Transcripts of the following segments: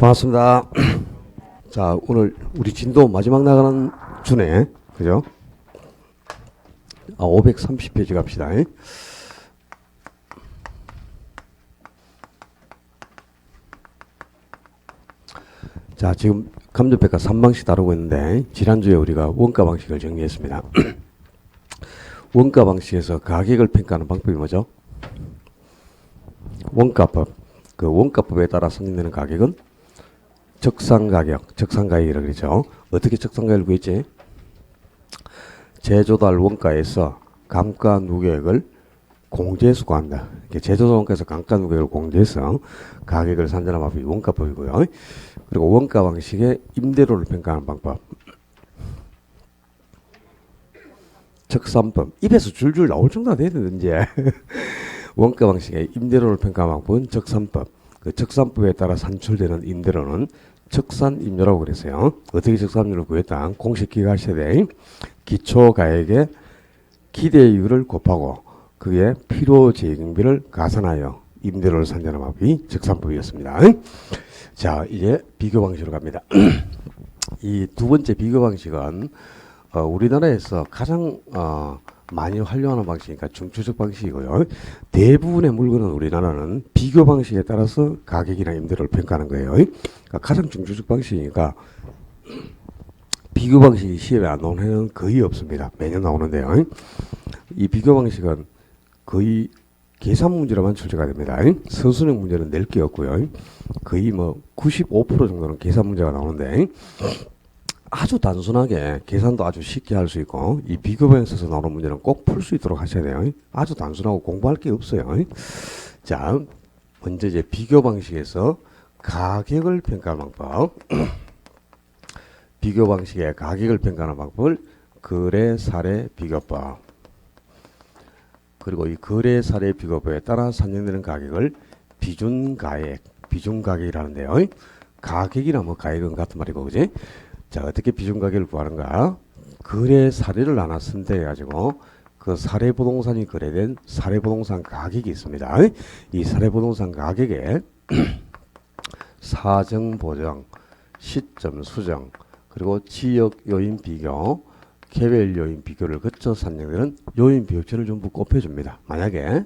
반갑습니다. 자, 오늘 우리 진도 마지막 나가는 주네, 그죠? 530페이지 갑시다. 자, 지금 감정평가 3방식 다루고 있는데, 지난주에 우리가 원가 방식을 정리했습니다. 원가 방식에서 가격을 평가하는 방법이 뭐죠? 원가법. 그 원가법에 따라 선정되는 가격은 적상가격, 적상가격이라고 그러죠. 어떻게 적상가격을 구했지? 제조달 원가에서 감가 누계액을 공제해서 구한다. 제조달 원가에서 감가 누계액을 공제해서 가격을 산정하는 방법이 원가법이고요. 그리고 원가 방식의 임대료를 평가하는 방법. 적산법. 입에서 줄줄 나올 정도가 돼야 되는지. 원가 방식의 임대료를 평가하는 방법은 적산법. 그 적산법에 따라 산출되는 임대료는 적산임료라고 그랬어요. 어떻게 적산임료를 구했다? 공식 기억하셔야 돼. 기초가액의 기대이율을 곱하고 그게 필요재경비를 가산하여 임대료를 산정하는 방법이 적산법이었습니다. 자, 이제 비교 방식으로 갑니다. 이 두 번째 비교 방식은 우리나라에서 가장 많이 활용하는 방식이니까 중추적 방식이고요. 대부분의 물건은 우리나라는 비교 방식에 따라서 가격이나 임대료를 평가하는 거예요. 그러니까 가장 중추적 방식이니까 비교 방식이 시험에 안 나오는 해는 거의 없습니다. 매년 나오는데요. 이 비교 방식은 거의 계산 문제로만 출제가 됩니다. 서술형 문제는 낼 게 없고요. 거의 뭐 95% 정도는 계산 문제가 나오는데 아주 단순하게 계산도 아주 쉽게 할 수 있고 이 비교 방식에서 나오는 문제는 꼭 풀 수 있도록 하셔야 돼요. 아주 단순하고 공부할 게 없어요. 자, 먼저 이제 비교 방식에서 가격을 평가하는 방법. 비교 방식의 가격을 평가하는 방법을 거래 사례 비교법. 그리고 이 거래 사례 비교법에 따라 산정되는 가격을 비준가액, 비준가격이라는데요. 가격이나 뭐 가액은 같은 말이고, 그지? 자, 어떻게 비준가격을 구하는가? 거래 사례를 하나 선택해가지고 그 사례 부동산이 거래된 사례 부동산 가격이 있습니다. 이 사례 부동산 가격에 사정 보정, 시점 수정, 그리고 지역 요인 비교, 개별 요인 비교를 거쳐 산정되는 요인 비교치를 전부 곱해줍니다. 만약에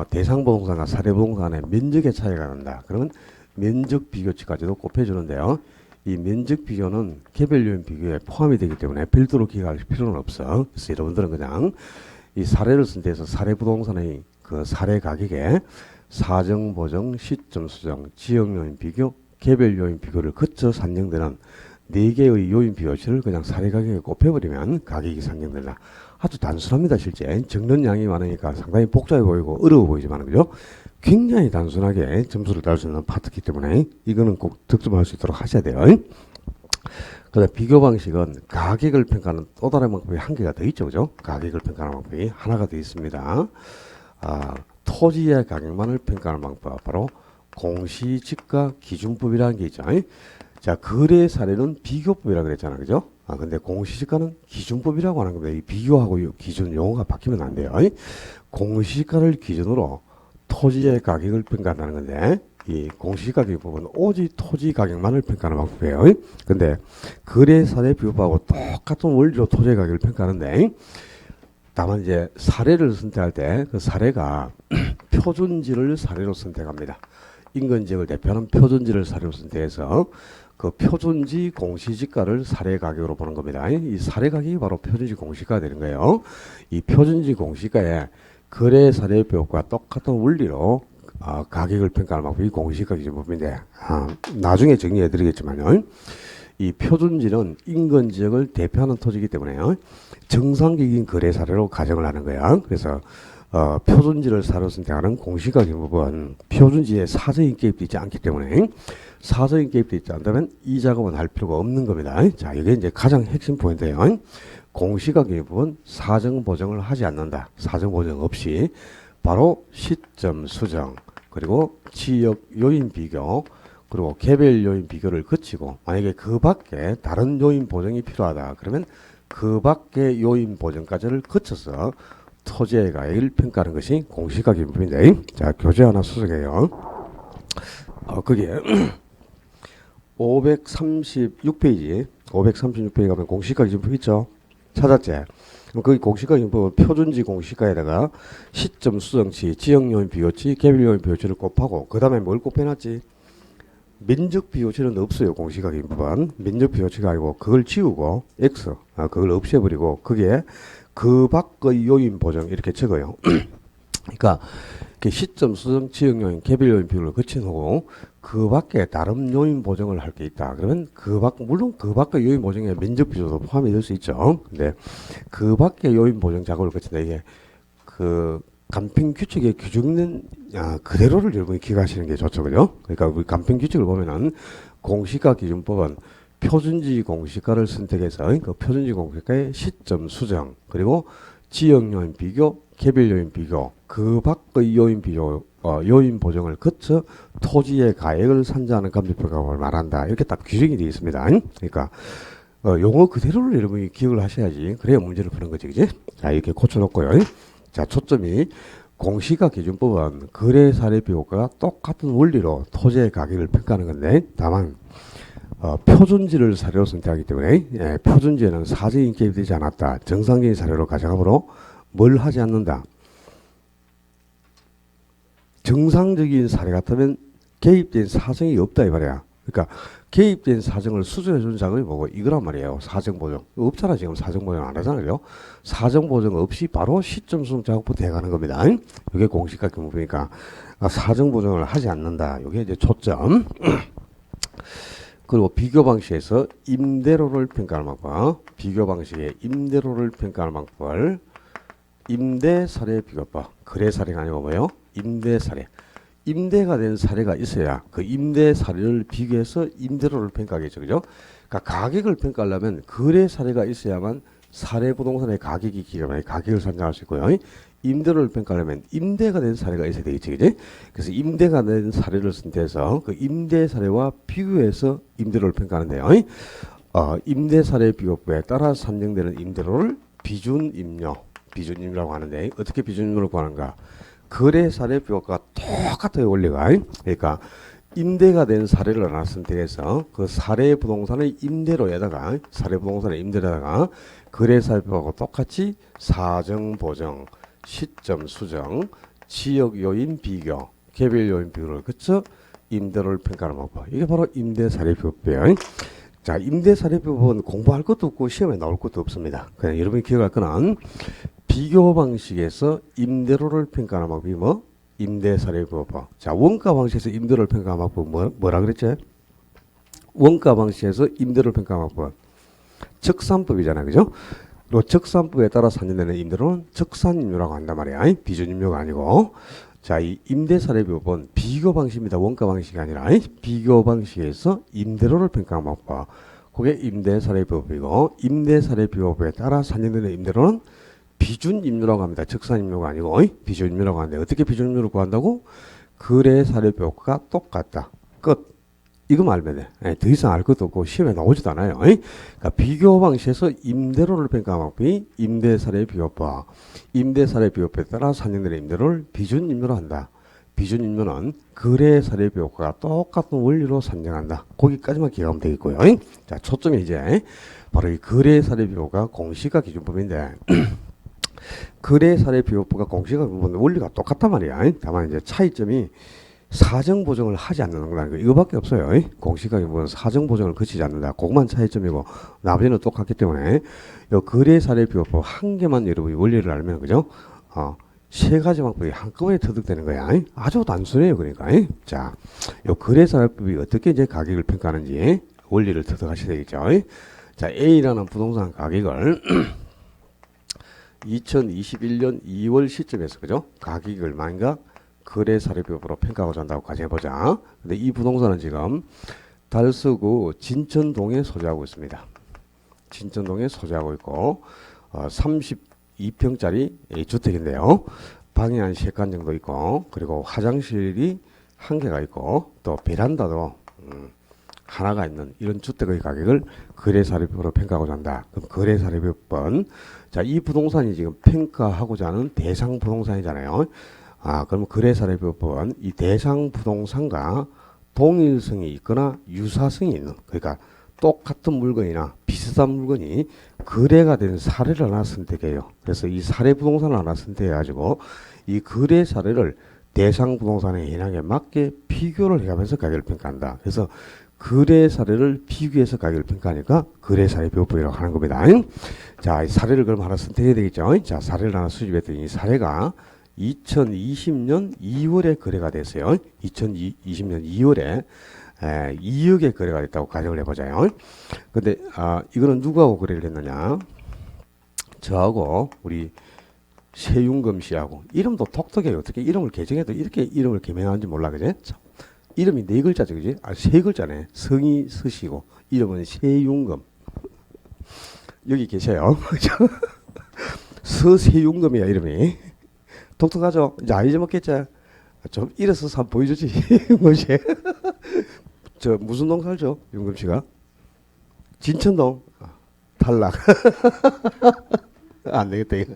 대상 부동산과 사례 부동산의 면적의 차이가 난다. 그러면 면적 비교치까지도 곱해주는데요. 이 면적 비교는 개별 요인 비교에 포함이 되기 때문에 별도로 기억할 필요는 없어. 그래서 여러분들은 그냥 이 사례를 선택해서 사례 부동산의 그 사례 가격에 사정 보정, 시점 수정, 지역 요인 비교, 개별 요인 비교를 거쳐 산정되는 4개의 요인 비교치를 그냥 사례 가격에 곱해버리면 가격이 산정된다. 아주 단순합니다. 실제 적는 양이 많으니까 상당히 복잡해 보이고 어려워 보이지만 그죠? 굉장히 단순하게 점수를 따를 수 있는 파트이기 때문에 이거는 꼭 득점할 수 있도록 하셔야 돼요. 그다음 비교 방식은 가격을 평가하는 또 다른 방법이 한 개가 더 있죠. 그죠? 가격을 평가하는 방법이 하나가 더 있습니다. 토지의 가격만을 평가하는 방법, 바로 공시지가 기준법이라는 게 있죠. 자, 거래 사례는 비교법이라고 그랬잖아. 그죠? 근데 공시지가는 기준법이라고 하는 겁니다. 이 비교하고 기준 용어가 바뀌면 안 돼요. 공시지가를 기준으로 토지의 가격을 평가한다는 건데, 이 공시지가 기준법은 오직 토지 가격만을 평가하는 방법이에요. 근데 거래 사례 비교법하고 똑같은 원리로 토지의 가격을 평가하는데, 다만 이제 사례를 선택할 때 그 사례가 표준지를 사례로 선택합니다. 인근지역을 대표하는 표준지를 사례로 선택해서 그 표준지 공시지가를 사례 가격으로 보는 겁니다. 이 사례 가격이 바로 표준지 공시가가 되는 거예요. 이 표준지 공시가에 거래 사례 비교과 똑같은 원리로 가격을 평가하는 방법이 공시지가 기준법인데 나중에 정리해 드리겠지만요. 이 표준지는 인근 지역을 대표하는 토지이기 때문에요. 정상적인 거래 사례로 가정을 하는 거야. 그래서 표준지를 사례로 선택하는 공시지가 기준법은 표준지에 사적인 개입도 있지 않기 때문에 사적인 개입도 있지 않다면 이 작업은 할 필요가 없는 겁니다. 자, 이게 이제 가장 핵심 포인트예요. 공시지가 기준법은 사정 보정을 하지 않는다. 사정 보정 없이 바로 시점 수정, 그리고 지역 요인 비교, 그리고 개별 요인 비교를 거치고 만약에 그 밖에 다른 요인 보정이 필요하다. 그러면 그 밖의 요인 보정까지를 거쳐서 토지의 가액을 평가하는 것이 공시지가 기준법인데, 자, 교재 하나 수정해요. 거기에 536페이지 536페이지 가면 공시가 기준법 있죠. 찾았지? 그럼 거기 공시가 기준법은 표준지 공시가에다가 시점 수정치, 지역요인 비교치, 개별요인 비교치를 곱하고 그 다음에 뭘 곱해놨지? 면적 비교치는 없어요. 공시가 기준법은 면적 비교치가 아니고 그걸 지우고 x 그걸 없애버리고 그게 그 밖의 요인 보정 이렇게 적어요. 그러니까 시점 수정, 지역요인, 개별요인 비교를 거친 후고 그 밖에 다른 요인 보정을 할 게 있다. 그러면 물론 그 밖의 요인 보정에 면적 비교도 포함이 될 수 있죠. 근데 그 밖의 요인 보정 작업을 거친다. 이게 그 간편 규칙의 규정은 그대로를 여러분이 기억하시는 게 좋죠. 그죠? 그러니까 우리 간편 규칙을 보면은 공시가 기준법은 표준지 공시가를 선택해서 그 표준지 공시가의 시점 수정 그리고 지역 요인 비교, 개별 요인 비교, 그 밖의 요인 비교, 요인 보정을 거쳐 토지의 가액을 산정하는 감정평가를 말한다. 이렇게 딱 규정이 되어 있습니다. 그러니까 용어 그대로를 여러분이 기억을 하셔야지. 그래야 문제를 푸는 거지, 그지? 자, 이렇게 고쳐놓고요. 자, 초점이 공시가 기준법은 거래 사례 비교가 똑같은 원리로 토지의 가격을 평가하는 건데, 다만 표준지를 사례로 선택하기 때문에 표준지에는 사적인 개입이 되지 않았다. 정상적인 사례로 가정하므로 뭘 하지 않는다. 정상적인 사례 같으면 개입된 사정이 없다 이 말이야. 그러니까 개입된 사정을 수정해 주는 작업이 뭐고 이거란 말이에요. 사정 보정. 없잖아 지금 사정 보정 안 하잖아요. 사정 보정 없이 바로 시점 수정 작업부터 해가는 겁니다. 이게 공시가 기준법이니까 사정 보정을 하지 않는다. 이게 이제 초점. 그리고 비교 방식에서 임대료를 평가하는 방법. 비교 방식의 임대료를 평가하는 방법을 임대 사례 비교법. 거래 사례가 아니고 뭐예요? 임대 사례. 임대가 된 사례가 있어야 그 임대 사례를 비교해서 임대료를 평가하겠죠. 그죠? 그러니까 가격을 평가하려면 거래 사례가 있어야만 사례 부동산의 가격이 기존의 가격을 산정할 수 있고요. 임대료를 평가하려면 임대가 된 사례가 있어야 되겠지. 그지? 그래서 임대가 된 사례를 선택해서 그 임대 사례와 비교해서 임대료를 평가하는데요. 임대 사례 비교법에 따라 산정되는 임대료를 비준임료라고 하는데 어떻게 비준임료를 구하는가? 거래 사례 비교가 똑같아요. 원리가. 그러니까 임대가 된 사례를 하나 선택해서 그 사례 부동산의 임대료에다가 거래 사례 비교하고 똑같이 사정 보정, 시점 수정, 지역 요인 비교, 개별 요인 비교를 거쳐 임대료를 평가하는 방법. 이게 바로 임대 사례 비교법이에요. 자, 임대 사례 비교법은 공부할 것도 없고 시험에 나올 것도 없습니다. 그냥 여러분이 기억할 거는 비교 방식에서 임대료를 평가하는 방법이 뭐? 임대 사례 비교법. 자, 원가 방식에서 임대료를 평가하는 방법 뭐라 그랬지? 원가 방식에서 임대료를 평가하는 방법. 적산법이잖아요. 그죠? 그리고 적산법에 따라 산정되는 임대료는 적산임료라고 한단 말이야. 비준임료가 아니고. 자, 이 임대 사례 비교법은 비교 방식입니다. 원가 방식이 아니라 비교 방식에서 임대료를 평가하는 방법. 그게 임대 사례 비교법이고 임대 사례 비교법에 따라 산정되는 임대료는 비준임료라고 합니다. 적산임료가 아니고 비준임료라고 하는데 어떻게 비준임료를 구한다고? 거래 사례 비교가 똑같다. 끝. 이거만 알면 돼. 더 이상 알 것도 없고 시험에 나오지도 않아요. 그러니까 비교 방식에서 임대료를 평가하는 방법이 임대 사례 비교법. 임대 사례 비교법에 따라 산정되는 임대료를 비준임료로 한다. 비준임료는 거래 사례 비교가 똑같은 원리로 산정한다. 거기까지만 기억하면 되겠고요. 자, 초점이 이제 바로 이 거래 사례 비교가 공시가 기준법인데 거래 사례 비교법과 공시가 원리가 똑같단 말이야. 다만 이제 차이점이 사정 보정을 하지 않는 거다. 이거밖에 없어요. 공시가 기준법은 사정 보정을 거치지 않는다. 그것만 차이점이고 나머지는 똑같기 때문에 이 거래 사례 비교법 한 개만 여러분이 원리를 알면 그죠? 세 가지 방법이 한꺼번에 터득되는 거야. 아주 단순해요. 그러니까. 자, 이 거래 사례법이 어떻게 이제 가격을 평가하는지 원리를 터득하셔야 되겠죠. 자, A라는 부동산 가격을 2021년 2월 시점에서 그죠? 가격이 얼마인가? 거래 사례비법으로 평가하고자 한다고 가정해보자. 근데 이 부동산은 지금 달서구 진천동에 소재하고 있습니다. 진천동에 소재하고 있고 32평짜리 주택인데요. 방이 한 3칸 정도 있고 그리고 화장실이 1개가 있고 또 베란다도 하나가 있는 이런 주택의 가격을 거래사례비법으로 평가하고자 한다. 그럼 거래사례비법은 자, 이 부동산이 지금 평가하고자 하는 대상 부동산이잖아요. 그럼 거래사례비법은 이 대상 부동산과 동일성이 있거나 유사성이 있는, 그러니까 똑같은 물건이나 비슷한 물건이 거래가 된 사례를 하나 선택해요. 그래서 이 사례 부동산을 하나 선택해가지고 이 거래 사례를 대상 부동산의 현황에 맞게 비교를 해가면서 가격을 평가한다. 그래서 거래 사례를 비교해서 가격을 평가하니까 거래 사례 비교법이라고 하는 겁니다. 자, 이 사례를 그럼 하나 선택해야 되겠죠. 자, 사례를 하나 수집했더니 이 사례가 2020년 2월에 거래가 됐어요. 2020년 2월에 2억에 거래가 됐다고 가정을 해보자요. 근데 이거는 누구하고 거래를 했느냐? 저하고 우리 세윤금 씨하고. 이름도 독특해요. 어떻게 이름을 개정해도 이렇게 이름을 개명하는지 몰라, 그지? 이름이 네 글자죠, 그지? 세 글자네. 성이 서시고 이름은 세윤금. 여기 계셔요. 서세윤금이야, 이름이. 독특하죠? 이제 안 잊어먹겠지? 좀 일어서서 한번 보여주지. 뭐지? 저 무슨 동 살죠? 윤금 씨가? 진천동. 탈락. 안 되겠다, 이거.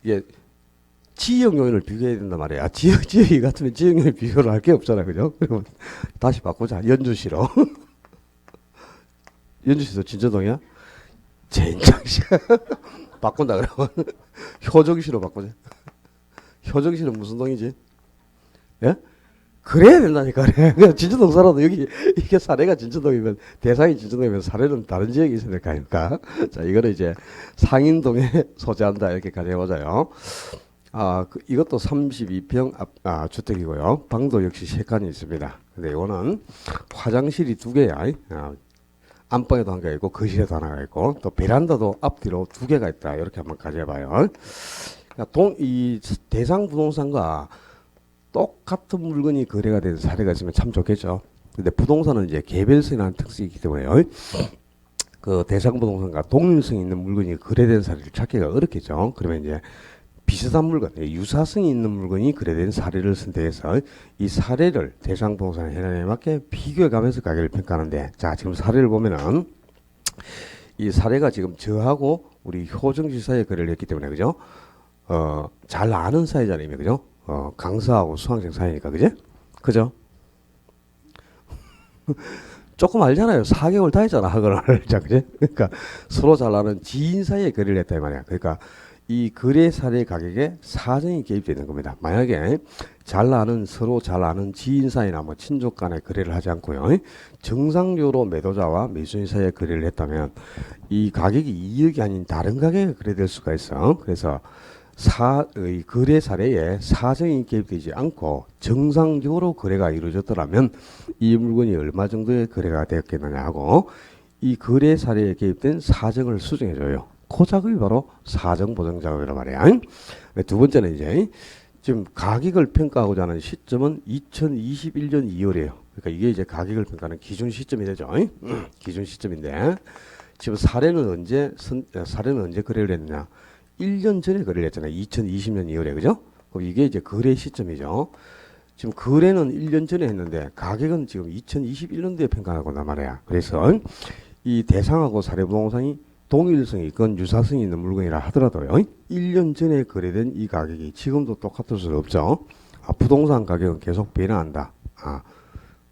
이게 지역 요인을 비교해야 된단 말이야. 지역이 같으면 지역 요인 비교를 할 게 없잖아, 그죠? 그러면 다시 바꾸자. 연주시로. 연주시도 진천동이야? 젠장시. 바꾼다 그러면 효정시로 바꾸자. 효정시는 무슨 동이지? 예? 그래야 된다니까. 그래. 진천동 살아도 여기 이게 사례가 진천동이면 대상이 진천동이면 사례는 다른 지역이 있어야 되니까. 자, 이거는 이제 상인동에 소재한다 이렇게 가정해보자요. 이것도 32평 주택이고요. 방도 역시 3칸이 있습니다. 근데 이거는 화장실이 2개야. 안방에도 한 개가 있고 거실에도 하나가 있고 또 베란다도 앞뒤로 2개가 있다. 이렇게 한번 가져봐요. 그러니까 이 대상 부동산과 똑같은 물건이 거래가 된 사례가 있으면 참 좋겠죠. 근데 부동산은 이제 개별성이라는 특성이 있기 때문에 그 대상 부동산과 동일성이 있는 물건이 거래된 사례를 찾기가 어렵겠죠. 그러면 이제 비슷한 물건, 유사성이 있는 물건이 거래된 사례를 선택해서 이 사례를 대상 부동산 현황에 맞게 비교해 가면서 가격을 평가하는데, 자, 지금 사례를 보면은 이 사례가 지금 저하고 우리 효정씨 사이에 거래를 했기 때문에, 그죠? 잘 아는 사이잖아요, 그죠? 강사하고 수강생 사이니까, 그죠? 그죠? 조금 알잖아요. 4개월 다 했잖아, 학원을. 자, 그죠? 그러니까 서로 잘 아는 지인 사이에 거래를 했다, 이 말이야. 그러니까 이 거래 사례 가격에 사정이 개입되는 겁니다. 만약에 서로 잘 아는 지인 사이나 뭐 친족 간에 거래를 하지 않고요. 정상적으로 매도자와 매수인 사이에 거래를 했다면 이 가격이 2억이 아닌 다른 가격에 거래될 수가 있어. 그래서 이 거래 사례에 사정이 개입되지 않고 정상적으로 거래가 이루어졌더라면 이 물건이 얼마 정도의 거래가 되었겠느냐 하고 이 거래 사례에 개입된 사정을 수정해줘요. 그 작업이 바로 사정 보정 작업이란 말이야. 두 번째는 이제 지금 가격을 평가하고자 하는 시점은 2021년 2월이에요. 그러니까 이게 이제 가격을 평가하는 기준 시점이 되죠. 기준 시점인데 지금 사례는 언제 거래를 했느냐? 1년 전에 거래를 했잖아요. 2020년 2월에, 그죠? 그럼 이게 이제 거래 시점이죠. 지금 거래는 1년 전에 했는데 가격은 지금 2021년도에 평가하고 난 말이야. 그래서 이 대상하고 사례 부동산이 동일성이 있건 유사성이 있는 물건이라 하더라도요. 1년 전에 거래된 이 가격이 지금도 똑같을 수는 없죠. 부동산 가격은 계속 변화한다.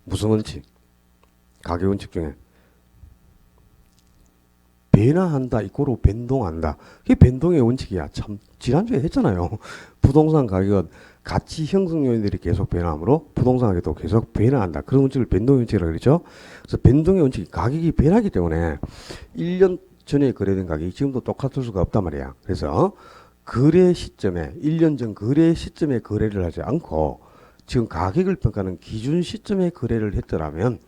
무슨 원칙? 가격 원칙 중에 변화한다 이꼬로 변동한다. 그게 변동의 원칙이야. 참 지난주에 했잖아요. 부동산 가격은 가치 형성 요인들이 계속 변화하므로 부동산 가격도 계속 변화한다. 그런 원칙을 변동의 원칙이라고 그러죠. 그래서 변동의 원칙이 가격이 변하기 때문에 1년 전에 거래된 가격이 지금도 똑같을 수가 없단 말이야. 그래서 거래 시점에 1년 전 거래 시점에 거래를 하지 않고 지금 가격을 평가하는 기준 시점에 거래를 했더라면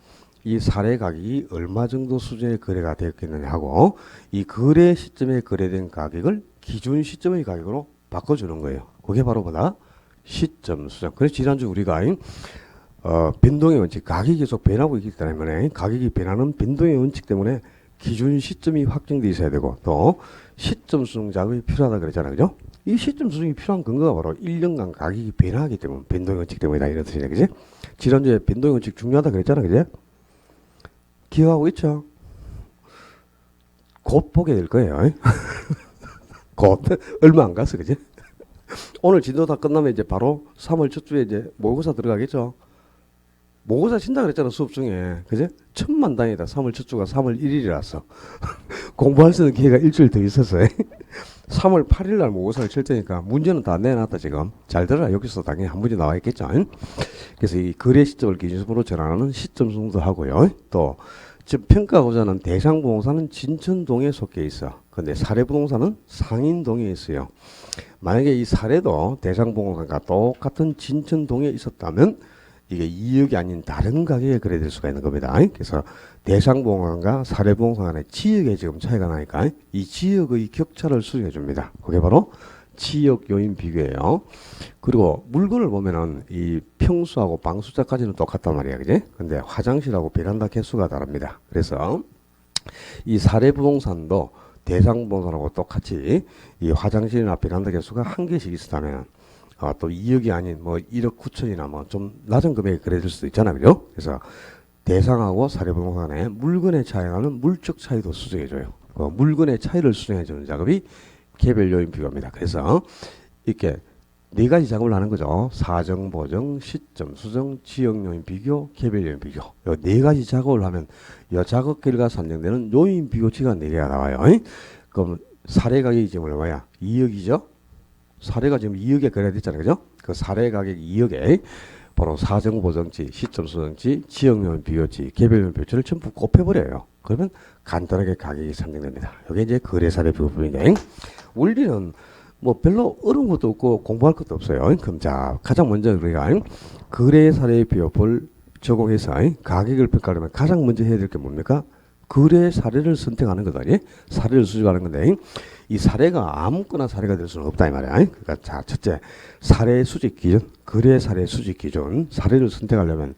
이 사례 가격이 얼마 정도 수준의 거래가 되었겠느냐 하고 이 거래 시점에 거래된 가격을 기준 시점의 가격으로 바꿔주는 거예요. 그게 바로 뭐다? 시점 수정. 그래서 지난주 우리가 변동의 원칙, 가격이 계속 변하고 있기 때문에 가격이 변하는 변동의 원칙 때문에 기준 시점이 확정돼 있어야 되고 또 시점 수정 작업이 필요하다 그랬잖아요. 그죠? 이 시점 수정이 필요한 근거가 바로 1년간 가격이 변하기 때문에 변동의 원칙 때문이다 이런 뜻이네. 그지? 지난주에 변동의 원칙 중요하다 그랬잖아. 그지? 기억하고 있죠? 곧 보게 될 거예요. 곧 얼마 안 갔어. 그지? 오늘 진도 다 끝나면 이제 바로 3월 첫 주에 이제 모의고사 들어가겠죠? 모의고사 친다 그랬잖아, 수업 중에. 그제? 천만 다행이다. 3월 첫 주가 3월 1일이라서. 공부할 수 있는 기회가 일주일 더 있어서. 3월 8일 날 모의고사를 칠 테니까 문제는 다 내놨다, 지금. 잘 들어라. 여기서 당연히 한 문제 나와 있겠죠. 그래서 이 거래 시점을 기준으로 전환하는 시점 수능도 하고요. 또, 지금 평가고자는 대상부동산은 진천동에 속해 있어. 근데 사례부동산은 상인동에 있어요. 만약에 이 사례도 대상부동산과 똑같은 진천동에 있었다면 이게 2억이 아닌 다른 가격에 거래될 수가 있는 겁니다. 그래서 대상부동산과 사례부동산 간의 지역에 지금 차이가 나니까 이 지역의 격차를 수정해 줍니다. 그게 바로 지역 요인 비교예요. 그리고 물건을 보면은 이 평수하고 방 숫자까지는 똑같단 말이야, 그지? 근데 화장실하고 베란다 개수가 다릅니다. 그래서 이 사례부동산도 대상부동산하고 똑같이 이 화장실이나 베란다 개수가 한 개씩 있었다면 또 2억이 아닌 뭐 1억 9천이나 뭐 좀 낮은 금액이 거래될 수도 있잖아요, 그죠? 그래서 대상하고 사례부동산의 물건의 차이라는 물적 차이도 수정해줘요. 그 물건의 차이를 수정해주는 작업이 개별 요인 비교입니다. 그래서 이렇게 네 가지 작업을 하는 거죠. 사정, 보정, 시점, 수정, 지역 요인 비교, 개별 요인 비교. 요 네 가지 작업을 하면 이 작업 결과 산정되는 요인 비교치가 4개가 나와요. 그럼 사례 가격이 지금 얼마야? 2억이죠? 사례가 지금 2억에 거래됐잖아요. 그죠? 그 사례 가격 2억에 바로 사정, 보정치, 시점, 수정치, 지역 요인 비교치, 개별 요인 비교치를 전부 곱해버려요. 그러면 간단하게 가격이 산정됩니다. 이게 이제 거래 사례 비교법인데 원리는 뭐 별로 어려운 것도 없고 공부할 것도 없어요. 그럼 자, 가장 먼저 우리가 거래 사례 비교법을 적용해서 가격을 평가하려면 가장 먼저 해야 될 게 뭡니까? 거래 사례를 선택하는 거다. 사례를 수집하는 건데 이 사례가 아무거나 사례가 될 수는 없다 이 말이야. 그러니까 자, 첫째, 사례 수집 기준, 거래 사례 수집 기준, 사례를 선택하려면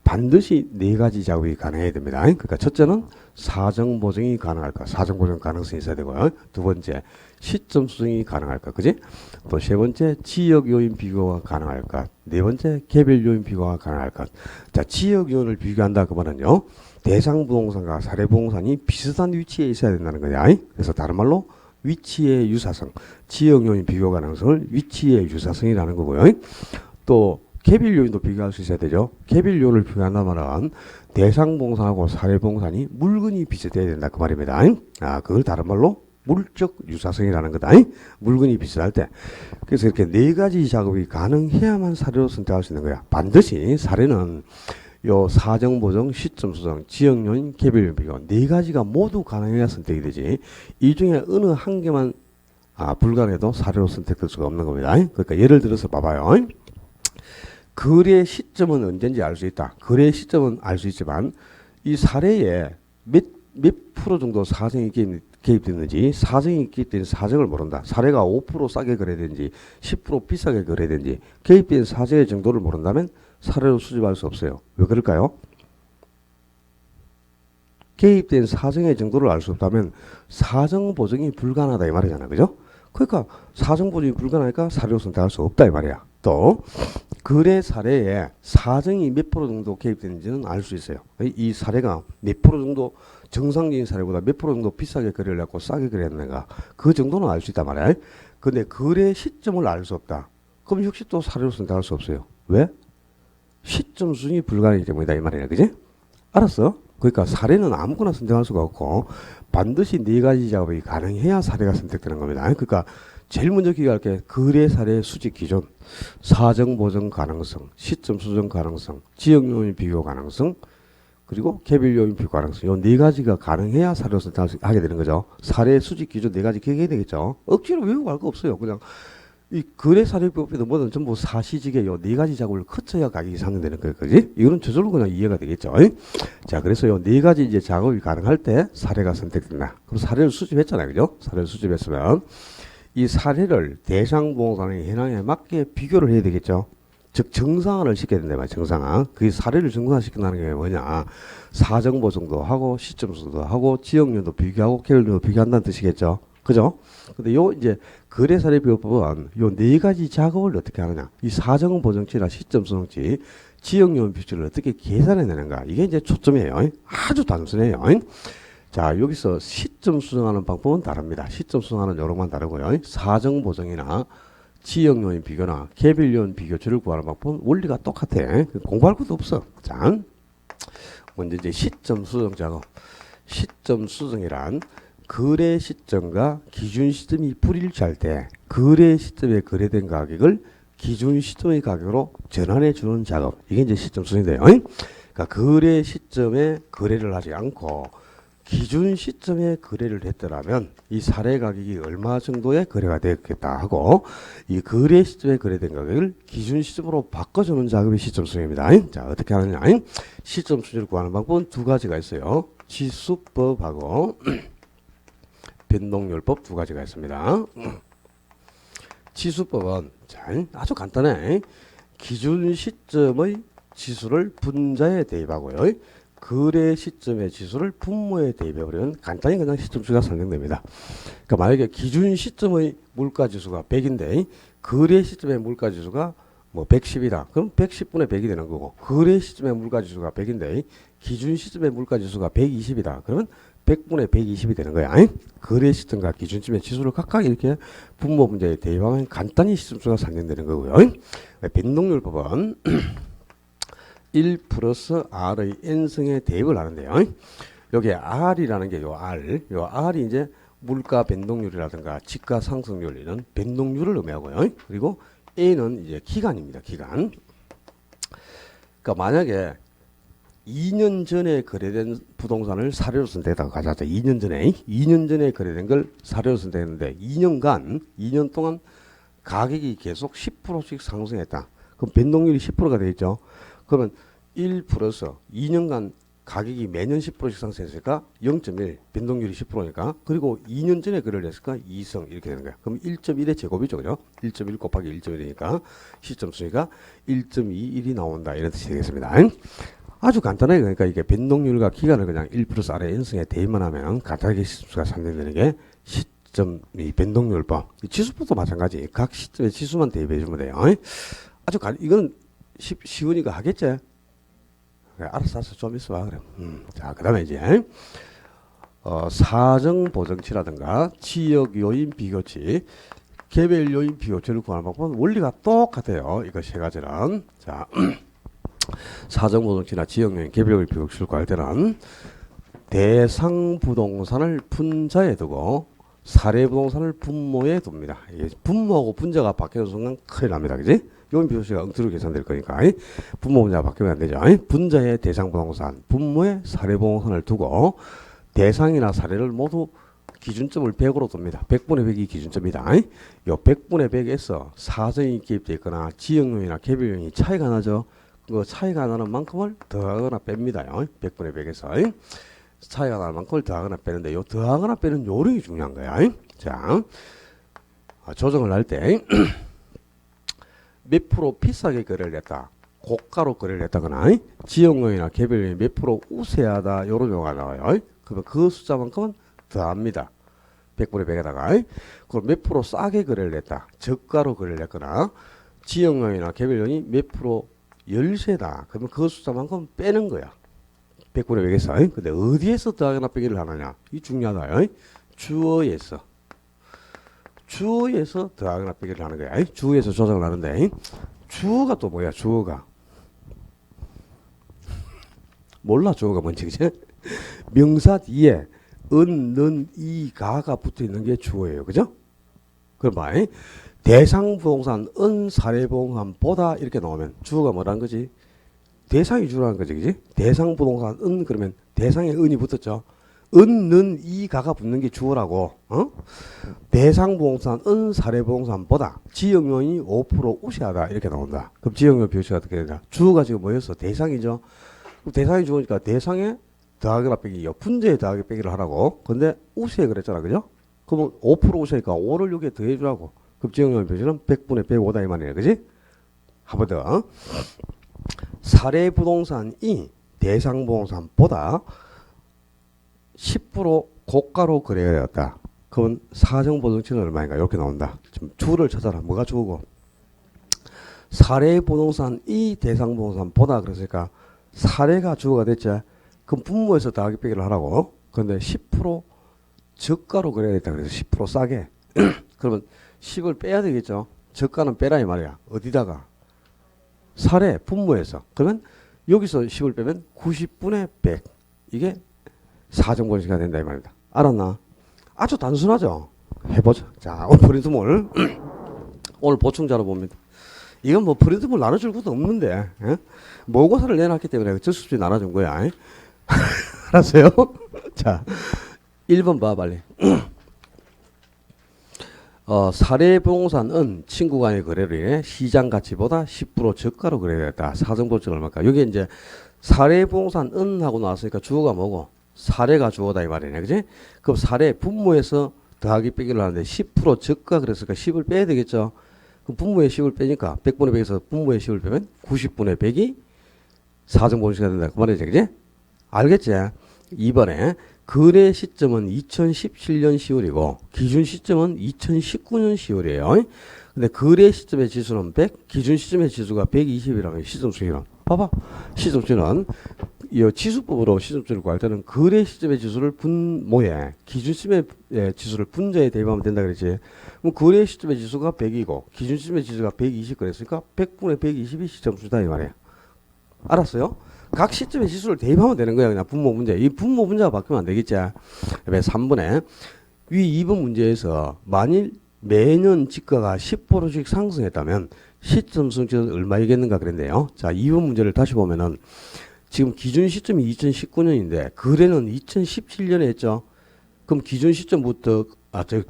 반드시 네 가지 작업이 가능해야 됩니다. 그러니까 첫째는 사정 보정이 가능할까? 사정 보정 가능성이 있어야 되고요. 두 번째, 시점 수정이 가능할까? 그지? 또 세 번째, 지역 요인 비교가 가능할까? 네 번째, 개별 요인 비교가 가능할까? 자, 지역 요인을 비교한다 그러면요. 대상 부동산과 사례 부동산이 비슷한 위치에 있어야 된다는 거야. 그래서 다른 말로 위치의 유사성, 지역 요인 비교 가능성을 위치의 유사성이라는 거고요. 또 개별 요인도 비교할 수 있어야 되죠. 개별 요인을 비교한다면 대상 부동산하고 사례 부동산이 물건이 비슷해야 된다 그 말입니다. 그걸 다른 말로 물적 유사성이라는 거다. 물건이 비슷할 때. 그래서 이렇게 네 가지 작업이 가능해야만 사례로 선택할 수 있는 거야. 반드시 사례는 요 사정 보정, 시점 수정, 지역 요인, 개별 요인 비교 네 가지가 모두 가능해야 선택이 되지. 이 중에 어느 한 개만 불가능해도 사례로 선택될 수가 없는 겁니다. 그러니까 예를 들어서 봐봐요. 거래 시점은 언제인지 알 수 있다. 거래 시점은 알 수 있지만 이 사례에 몇 프로 정도 사정이 개입됐는지, 사정이 개입된 사정을 모른다. 사례가 5% 싸게 거래된지 10% 비싸게 거래된지 개입된 사정의 정도를 모른다면 사례로 수집할 수 없어요. 왜 그럴까요? 개입된 사정의 정도를 알 수 없다면 사정 보정이 불가능하다 이 말이잖아. 그죠? 그러니까 사정 보정이 불가능하니까 사례로 선택할 수 없다 이 말이야. 또 거래 사례에 사정이 몇 프로 정도 개입되는지는 알 수 있어요. 이 사례가 몇 프로 정도 정상적인 사례보다 몇 프로 정도 비싸게 거래를 했고 싸게 거래했는가 그 정도는 알 수 있단 말이야. 근데 거래 시점을 알 수 없다. 그럼 역시 또 사례로 선택할 수 없어요. 왜? 시점 수준이 불가능하기 때문이다 이 말이야. 그지? 알았어? 그러니까 사례는 아무거나 선택할 수가 없고 반드시 네 가지 작업이 가능해야 사례가 선택되는 겁니다. 그러니까 제일 먼저 기억할 게 거래 사례 수집 기준, 사정 보정 가능성, 시점 수정 가능성, 지역 요인 비교 가능성, 그리고 개별 요인 비교 가능성. 요 네 가지가 가능해야 사례로 선택하게 되는 거죠. 사례 수집 기준 네 가지 기억해야 되겠죠. 억지로 외우고 할 거 없어요. 그냥 이 거래 사례법에도 뭐든 전부 사시직에 요 네 가지 작업을 거쳐야 가격이 산정되는 거예요. 그지? 이거는 저절로 그냥 이해가 되겠죠. 자, 그래서 요 네 가지 이제 작업이 가능할 때 사례가 선택된다. 그럼 사례를 수집했잖아요. 그죠? 사례를 수집했으면 이 사례를 대상 부동산의 현황에 맞게 비교를 해야 되겠죠. 즉 정상화를 시켜야 된다 말이야. 정상화. 그 사례를 정상화시킨다는 게 뭐냐? 사정 보정도 하고 시점 수도 하고 지역률도 비교하고 개별률도 비교한다는 뜻이겠죠. 그죠? 근데 요 이제 거래 사례 비교법은 요 네 가지 작업을 어떻게 하느냐? 이 사정 보정치나 시점 수정치, 지역률 비율을 어떻게 계산해내는가? 이게 이제 초점이에요. 아주 단순해요. 자, 여기서 시점 수정하는 방법은 다릅니다. 시점 수정하는 요령만 다르고요. 사정 보정이나 지역 요인 비교나 개별 요인 비교치를 구하는 방법은 원리가 똑같아. 공부할 것도 없어. 자, 먼저 이제 시점 수정 작업. 시점 수정이란 거래 시점과 기준 시점이 불일치할 때 거래 시점에 거래된 가격을 기준 시점의 가격으로 전환해 주는 작업. 이게 이제 시점 수정인데요. 그러니까 거래 시점에 거래를 하지 않고 기준 시점에 거래를 했더라면 이 사례 가격이 얼마 정도의 거래가 되었겠다 하고 이 거래 시점에 거래된 가격을 기준 시점으로 바꿔주는 작업이 시점 수정입니다. 자, 어떻게 하느냐? 시점 수정을 구하는 방법은 두 가지가 있어요. 지수법하고 변동률법 두 가지가 있습니다. 지수법은 아주 간단해. 기준 시점의 지수를 분자에 대입하고요. 거래 시점의 지수를 분모에 대입해버리면 간단히 그냥 시점수가 산정됩니다. 그러니까 만약에 기준 시점의 물가지수가 100인데 거래 시점의 물가지수가 뭐 110이다. 그럼 110분의 100이 되는 거고 거래 시점의 물가지수가 100인데 기준 시점의 물가지수가 120이다. 그러면 100분의 120이 되는 거야. 거래 시점과 기준점의 지수를 각각 이렇게 분모 분자에 대입하면 간단히 시점수가 산정되는 거고요. 변동률법은 1 플러스 R의 N승에 대입을 하는데요. 여기 R이라는 게 요 R이 이제 물가 변동률이라든가 지가 상승률 이런 변동률을 의미하고요. 그리고 N은 이제 기간입니다. 기간. 그러니까 만약에 2년 전에 거래된 부동산을 사료로 선택했다고 가져왔죠. 2년 전에 거래된 걸 사료로 선택했는데 2년 동안 가격이 계속 10%씩 상승했다. 그럼 변동률이 10%가 되겠죠. 그러면 1 플러스 2년간 가격이 매년 10%씩 상승했으니까 0.1 변동률이 10%니까 그리고 2년 전에 거래를 했으니까 2승 이렇게 되는 거야. 그럼 1.1의 제곱이죠. 그죠? 1.1 곱하기 1.1이니까 시점 수니까 1.21이 나온다. 이런 뜻이 되겠습니다. 아주 간단하게 그러니까 이게 변동률과 기간을 그냥 1 플러스 R의 N승에 대입만 하면 간단하게 시점수가 산정되는 게 시점 이 변동률법. 이 지수법도 마찬가지. 각 시점의 지수만 대입해 주면 돼요. 아주 이건 쉬우니까 하겠지? 그래, 알았어 좀 있어봐. 그래. 자, 그 다음에 이제 사정 보정치라든가 지역 요인 비교치, 개별 요인 비교치를 구하는 방법은 원리가 똑같아요. 이거 세 가지는. 자, 사정 보정치나 지역 요인, 개별 요인 비교치를 구할 때는 대상 부동산을 분자에 두고 사례 부동산을 분모에 둡니다. 이게 분모하고 분자가 바뀌는 순간 큰일 납니다. 그지? 요인 비교치가 엉터리로 계산될 거니까 분모 분자가 바뀌면 안 되죠. 분자에 대상 부동산, 분모에 사례 부동산을 두고 대상이나 사례를 모두 기준점을 100으로 둡니다. 100분의 100이 기준점이다. 요 100분의 100에서 사정이 개입되어 있거나 지역 요인이나 개별 요인이 차이가 나죠. 그 차이가 나는 만큼을 더하거나 뺍니다. 100분의 100에서 차이가 나는 만큼을 더하거나 빼는데 요 더하거나 빼는 요령이 중요한 거야. 자, 조정을 할 때 몇 프로 비싸게 거래를 했다. 고가로 거래를 했다거나 지역요인이나 개별 요인 몇 프로 우세하다. 요런 용어가 나와요. 그러면 그 숫자만큼은 더합니다. 100분의 100에다가 그럼 몇 프로 싸게 거래를 했다. 저가로 거래를 했거나 지역요인이나 개별 요인이 몇 프로 열세다. 그러면 그 숫자만큼 빼는 거야. 100분의 100에서. 근데 어디에서 더하거나 빼기를 하느냐. 이 중요하다. 주어에서 더하거나 빼기를 하는 거야. 주어에서 조정을 하는데 주어가 또 뭐야? 주어가 몰라. 주어가 뭔지. 그치? 명사 뒤에 은, 는, 이, 가가 붙어 있는 게 주어예요. 그죠? 그럼 봐. 대상 부동산, 은, 사례 부동산보다 이렇게 나오면 주어가 뭐라는 거지? 대상이 주라는 거지. 그지? 대상 부동산, 은, 그러면 대상에 은이 붙었죠. 은, 는, 이, 가가 붙는 게 주어라고. 대상 부동산, 은, 사례 부동산보다 지역 요인이 5% 우세하다. 이렇게 나온다. 그럼 지역 요인 표시가 어떻게 되냐? 주어가 지금 뭐였어? 대상이죠. 그럼 대상이 주어니까 대상에 더하기나 빼기, 분자에 더하기 빼기를 하라고. 근데 우세 그랬잖아. 그죠? 그러면 5% 우세니까 5를 여기에 더해주라고. 그럼 지역 요인 표시는 100분의 105다. 이 말이네. 그지? 한 번 더. 사례 부동산이 대상 부동산보다 10% 고가로 거래가 되었다. 그러면 사정 보정치는 얼마인가? 이렇게 나온다. 지금 주를 찾아라. 뭐가 주고? 사례 부동산이 대상 부동산보다 그랬으니까 사례가 주어가 됐지. 그럼 분모에서 더하기 빼기를 하라고. 그런데 10% 저가로 거래가 됐다. 그래서 10% 싸게. 그러면 10을 빼야 되겠죠. 저가는 빼라 이 말이야. 어디다가? 살해, 분모에서. 그러면 여기서 10을 빼면 90분의 100. 이게 사정공식이 된다 이 말입니다. 알았나? 아주 단순하죠? 해보자. 자, 오늘 프린트물. 오늘 보충자로 봅니다. 이건 뭐 프린트물 나눠줄 것도 없는데, 예? 모의고사를 내놨기 때문에 저수지 나눠준 거야. 알았어요? 자, 1번 봐, 빨리. 사례부동산은 친구 간의 거래를 인해 시장 가치보다 10% 저가로 거래됐다. 사정보증 얼마일까? 여기 이제 사례부동산 하고 나왔으니까 주어가 뭐고? 사례가 주어다 이 말이네. 그지? 그럼 사례 분모에서 더하기 빼기를 하는데 10% 저가 그랬으니까 10을 빼야 되겠죠? 그럼 분모에 10을 빼니까 100분의 100에서 분모에 10을 빼면 90분의 100이 사정보증이 된다. 그 말이지. 그지? 알겠지? 2번에 거래 시점은 2017년 10월이고 기준 시점은 2019년 10월이에요. 근데 거래 시점의 지수는 100, 기준 시점의 지수가 120이라면 시점 수익은 봐봐. 시점 수익은 이 지수법으로 시점 수익을 구할 때는 거래 시점의 지수를 분모에 기준 시점의 지수를 분자에 대입하면 된다 그랬지. 그럼 거래 시점의 지수가 100이고 기준 시점의 지수가 120 그랬으니까 100분의 120이 시점 수다 이 말이에요. 알았어요? 각 시점의 지수를 대입하면 되는 거야. 그냥 분모 문제. 이 분모 문제가 바뀌면 안 되겠지. 3번에 위 2번 문제에서 만일 매년 지가가 10%씩 상승했다면 시점 수익은 얼마이겠는가 그랬네요. 자, 2번 문제를 다시 보면은 지금 기준 시점이 2019년인데 거래는 2017년에 했죠. 그럼 기준 시점부터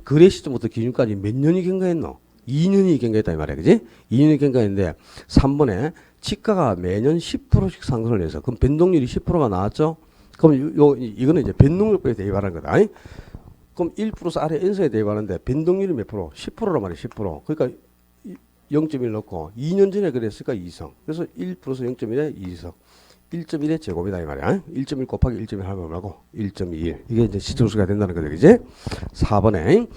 거래 시점부터 기준까지 몇 년이 경과했노? 2년이 경과했다 이 말이야. 그지? 2년이 경과했는데 3번에 지가가 매년 10%씩 상승을 해서 그럼 변동률이 10%가 나왔죠? 그럼 이거는 이제 변동률법에 대입하는 거다. 아니? 그럼 1 플러스 아래 N서에 대입하는데 변동률이 몇 프로? 10%란 말이야. 10%. 그러니까 0.1 넣고 2년 전에 그랬으니까 2성. 그래서 1 플러스 0.1에 2성. 1.1의 제곱이다 이 말이야. 1.1 곱하기 1.1 하면 얼마고? 1.21. 이게 이제 시점수가 된다는 거죠. 그지? 4번에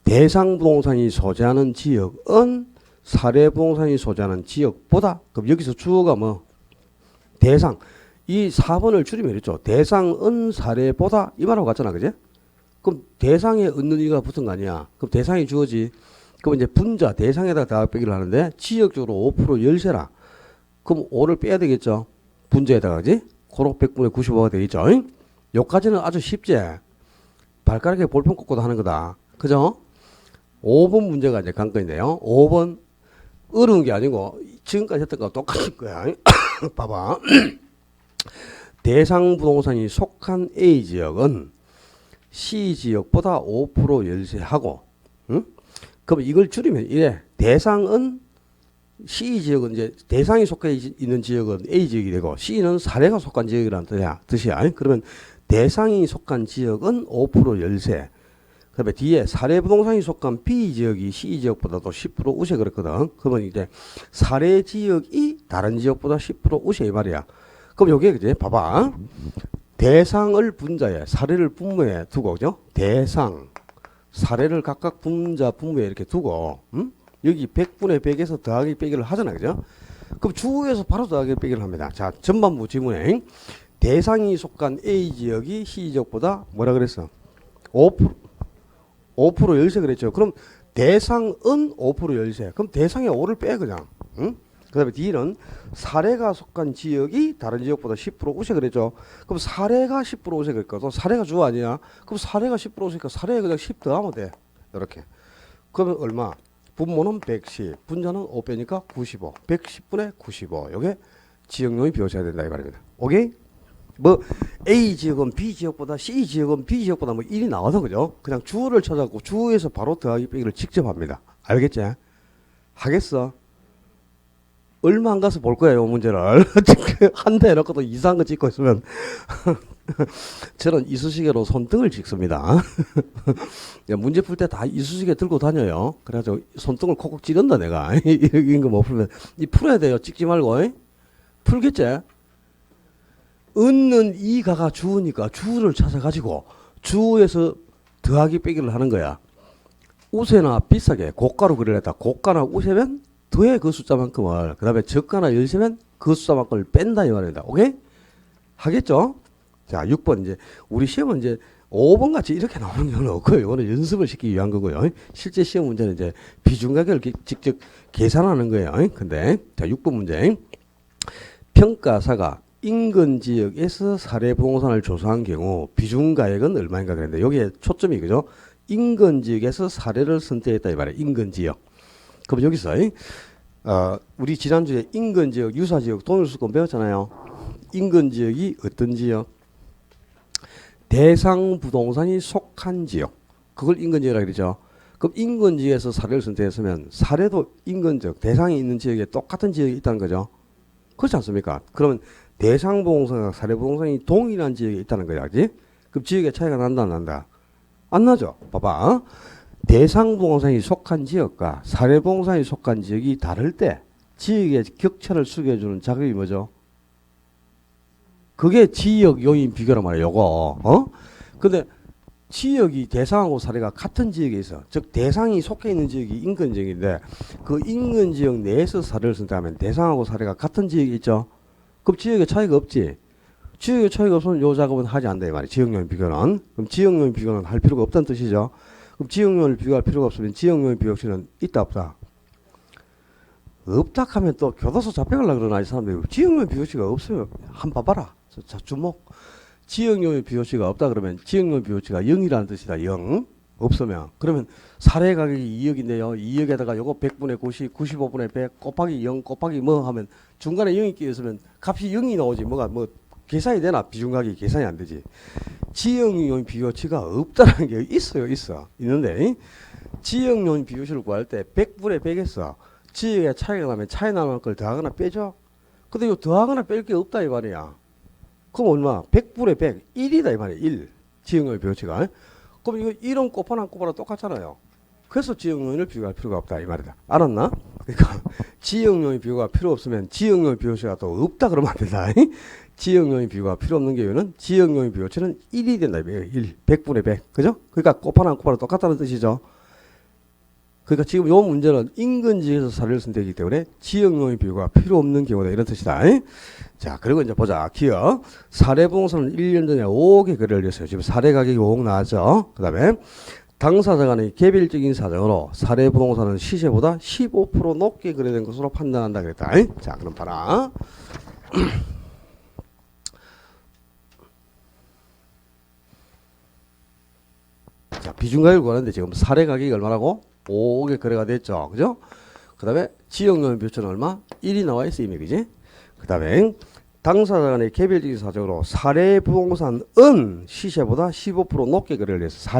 대상 부동산이 소재하는 지역은 사례 부동산이 소재하는 지역보다 그럼 여기서 주어가 뭐 대상 이 4번을 줄이면 이랬죠. 대상은 사례보다 이 말하고 같잖아. 그지? 그럼 대상에 얻는 이가 붙은 거 아니야. 그럼 대상이 주어지. 그럼 이제 분자 대상에다가 더하기 빼기를 하는데 지역적으로 5% 열세라. 그럼 5를 빼야 되겠죠. 분자에다가 그지? 고로 100분의 95가 되겠죠. 여기까지는 아주 쉽지. 발가락에 볼펜 꽂고도 하는 거다. 그죠? 5번 문제가 이제 관건인데요. 5번 어려운 게 아니고 지금까지 했던 거와 똑같을 거야. 봐봐. 대상 부동산이 속한 A 지역은 C 지역보다 5% 열세하고, 응? 그럼 이걸 줄이면 이래. 대상은 C 지역은 이제 대상이 속해 있는 지역은 A 지역이 되고 C는 사례가 속한 지역이라는 뜻이야. 그러면 대상이 속한 지역은 5% 열세. 그다음에 뒤에 사례 부동산이 속한 B 지역이 C 지역보다도 10% 우세 그랬거든. 그러면 이제 사례 지역이 다른 지역보다 10% 우세 이 말이야. 그럼 여기에 그지? 봐봐. 대상을 분자에 사례를 분모에 두고 그죠? 대상 사례를 각각 분자 분모에 이렇게 두고 여기 100분의 100에서 더하기 빼기를 하잖아. 그죠? 그럼 주어에서 바로 더하기 빼기를 합니다. 자, 전반부 지문에 대상이 속한 A 지역이 C 지역보다 뭐라 그랬어? 5% 열세 그랬죠. 그럼 대상은 5% 열세. 그럼 대상에 5를 빼 그냥. 응? 그 다음에 D는 사례가 속한 지역이 다른 지역보다 10% 우세 그랬죠. 그럼 사례가 10% 우세 그랬거든. 사례가 주어 아니야. 그럼 사례가 10% 우세니까 사례에 그냥 10 더하면 돼. 이렇게. 그러면 얼마? 분모는 110, 분자는 5 빼니까 95. 110분의 95. 이게 지역용이 비워져야 된다 이 말입니다. 오케이? 뭐 A 지역은 B 지역보다 C 지역은 B 지역보다 뭐 1이 나와서 그죠? 그냥 주어를 찾아갖고 주어에서 바로 더하기 빼기를 직접 합니다. 알겠지? 하겠어? 얼마 안 가서 볼 거야, 이 문제를. 한 대 해놓고도 이상한 거 찍고 있으면. 저는 이쑤시개로 손등을 찍습니다. 문제 풀 때 다 이쑤시개 들고 다녀요. 그래가지고 손등을 콕콕 찌른다, 내가. 이런 거 못 풀면. 이 풀어야 돼요. 찍지 말고. 풀겠지? 얻는 이가가 주어니까 주어를 찾아가지고 주어에서 더하기 빼기를 하는 거야. 우세나 비싸게 고가로 그리려다 고가나 우세면 더해 그 숫자만큼을 그 다음에 저가나 열세면 그 숫자만큼을 뺀다 이 말입니다. 오케이? 하겠죠? 자 6번 이제 우리 시험은 이제 5번 같이 이렇게 나오는 경우는 없고요. 이거는 연습을 시키기 위한 거고요. 실제 시험 문제는 이제 비중 가격을 직접 계산하는 거예요. 근데 자, 6번 문제. 평가사가 인근 지역에서 사례 부동산을 조사한 경우 비중 가액은 얼마인가 그랬는데 여기에 초점이 그죠? 인근 지역에서 사례를 선택했다 이 말이에요. 인근 지역. 그럼 여기서 우리 지난주에 인근 지역, 유사 지역, 동일수권 배웠잖아요. 인근 지역이 어떤 지역? 대상 부동산이 속한 지역. 그걸 인근 지역이라고 그러죠. 그럼 인근 지역에서 사례를 선택했으면 사례도 인근 지역, 대상이 있는 지역에 똑같은 지역이 있다는 거죠. 그렇지 않습니까? 그러면 대상 부동산과 사례 부동산이 동일한 지역에 있다는 거야. 그지? 그럼 지역의 차이가 난다 안 난다? 안 나죠. 봐봐. 대상 부동산이 속한 지역과 사례 부동산이 속한 지역이 다를 때 지역의 격차를 숙여주는 작업이 뭐죠? 그게 지역 요인 비교란 말이에요. 요거. 근데 지역이 대상하고 사례가 같은 지역에 있어. 즉 대상이 속해 있는 지역이 인근 지역인데 그 인근 지역 내에서 사례를 선택하면 대상하고 사례가 같은 지역에 있죠. 그럼 지역의 차이가 없지. 지역의 차이가 없으면 요 작업은 하지 않는다 이 말이에요. 지역 요인 비교는. 그럼 지역 요인 비교는 할 필요가 없다는 뜻이죠. 그럼 지역 요인을 비교할 필요가 없으면 지역 요인 비교치는 있다 없다? 없다 하면 또 교도소 잡혀가려고 그러나 이 사람들이. 지역 요인 비교치가 없으면 한번 봐봐라. 자, 주목. 지역요인 비교치가 없다 그러면 지역요인 비교치가 0이라는 뜻이다. 0. 없으면. 그러면 사례 가격이 2억인데요. 2억에다가 요거 100분의 90, 95분의 100 곱하기 0 곱하기 뭐 하면 중간에 0이 끼어 있으면 값이 0이 나오지. 뭐가 뭐 계산이 되나? 비중 가격이 계산이 안 되지. 지역요인 비교치가 없다는 게 있어요. 있는데 지역요인 비교치를 구할 때 100분의 100에서 지역의 차이가 나면 차이 나는 걸 더하거나 빼죠. 근데 요 더하거나 뺄 게 없다 이 말이야. 그럼 얼마? 100분의 100, 1이다 이 말이에요. 1. 지역요인 비교치가. 그럼 이거 1은 곱하나 곱하나 똑같잖아요. 그래서 지역요인을 비교할 필요가 없다 이 말이다. 알았나? 그러니까 지역요인 비교가 필요 없으면 지역요인 비교치가 또 없다 그러면 안 된다. 지역요인 비교가 필요 없는 경우는 지역요인 비교치는 1이 된다 이 말이에요. 1. 100분의 100. 그죠? 그러니까 곱하나 곱하나 똑같다는 뜻이죠. 그러니까 지금 요 문제는 인근 지역에서 사례를 선택하기 때문에 지역요인 비교가 필요 없는 경우다 이런 뜻이다. 자, 그리고 이제 보자. 기억. 사례 부동산은 1년 전에 5억에 거래를 했어요. 지금 사례 가격이 5억 나왔죠. 그 다음에 당사자 간의 개별적인 사정으로 사례 부동산은 시세보다 15% 높게 거래된 것으로 판단한다 그랬다. 자, 그럼 봐라. 자, 비중 가격을 구하는데 지금 사례 가격이 얼마라고? 5억에 거래가 됐죠. 그죠? 그 다음에 지역요인 비교치는 얼마? 1이 나와 있어 이미. 그지? 그 다음에 당사자 간의 개별적인 사정으로 사례 부동산은 시세보다 15% 높게 거래를 했어.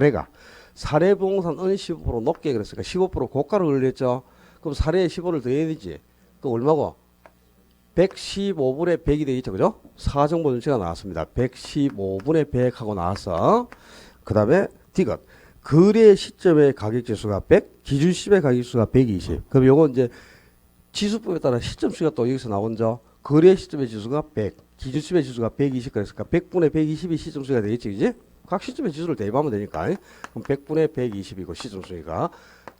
사례 부동산은 15% 높게 그랬으니까 15% 고가로 거래했죠. 그럼 사례에 15를 더해야 되지. 그 얼마고? 115분의 100이 되겠죠. 그죠? 사정보 전체가 나왔습니다. 115분의 100 하고 나왔어. 그 다음에 디귿. 거래 시점의 가격 지수가 100, 기준 시점의 가격 지수가 120. 그럼 요거 이제 지수법에 따라 시점 수가 또 여기서 나온죠. 거래 시점의 지수가 100, 기준 시점의 지수가 120 그랬으니까 100분의 120이 시점 수가 되겠지, 그지? 각 시점의 지수를 대입하면 되니까. 그럼 100분의 120이고 시점 수니까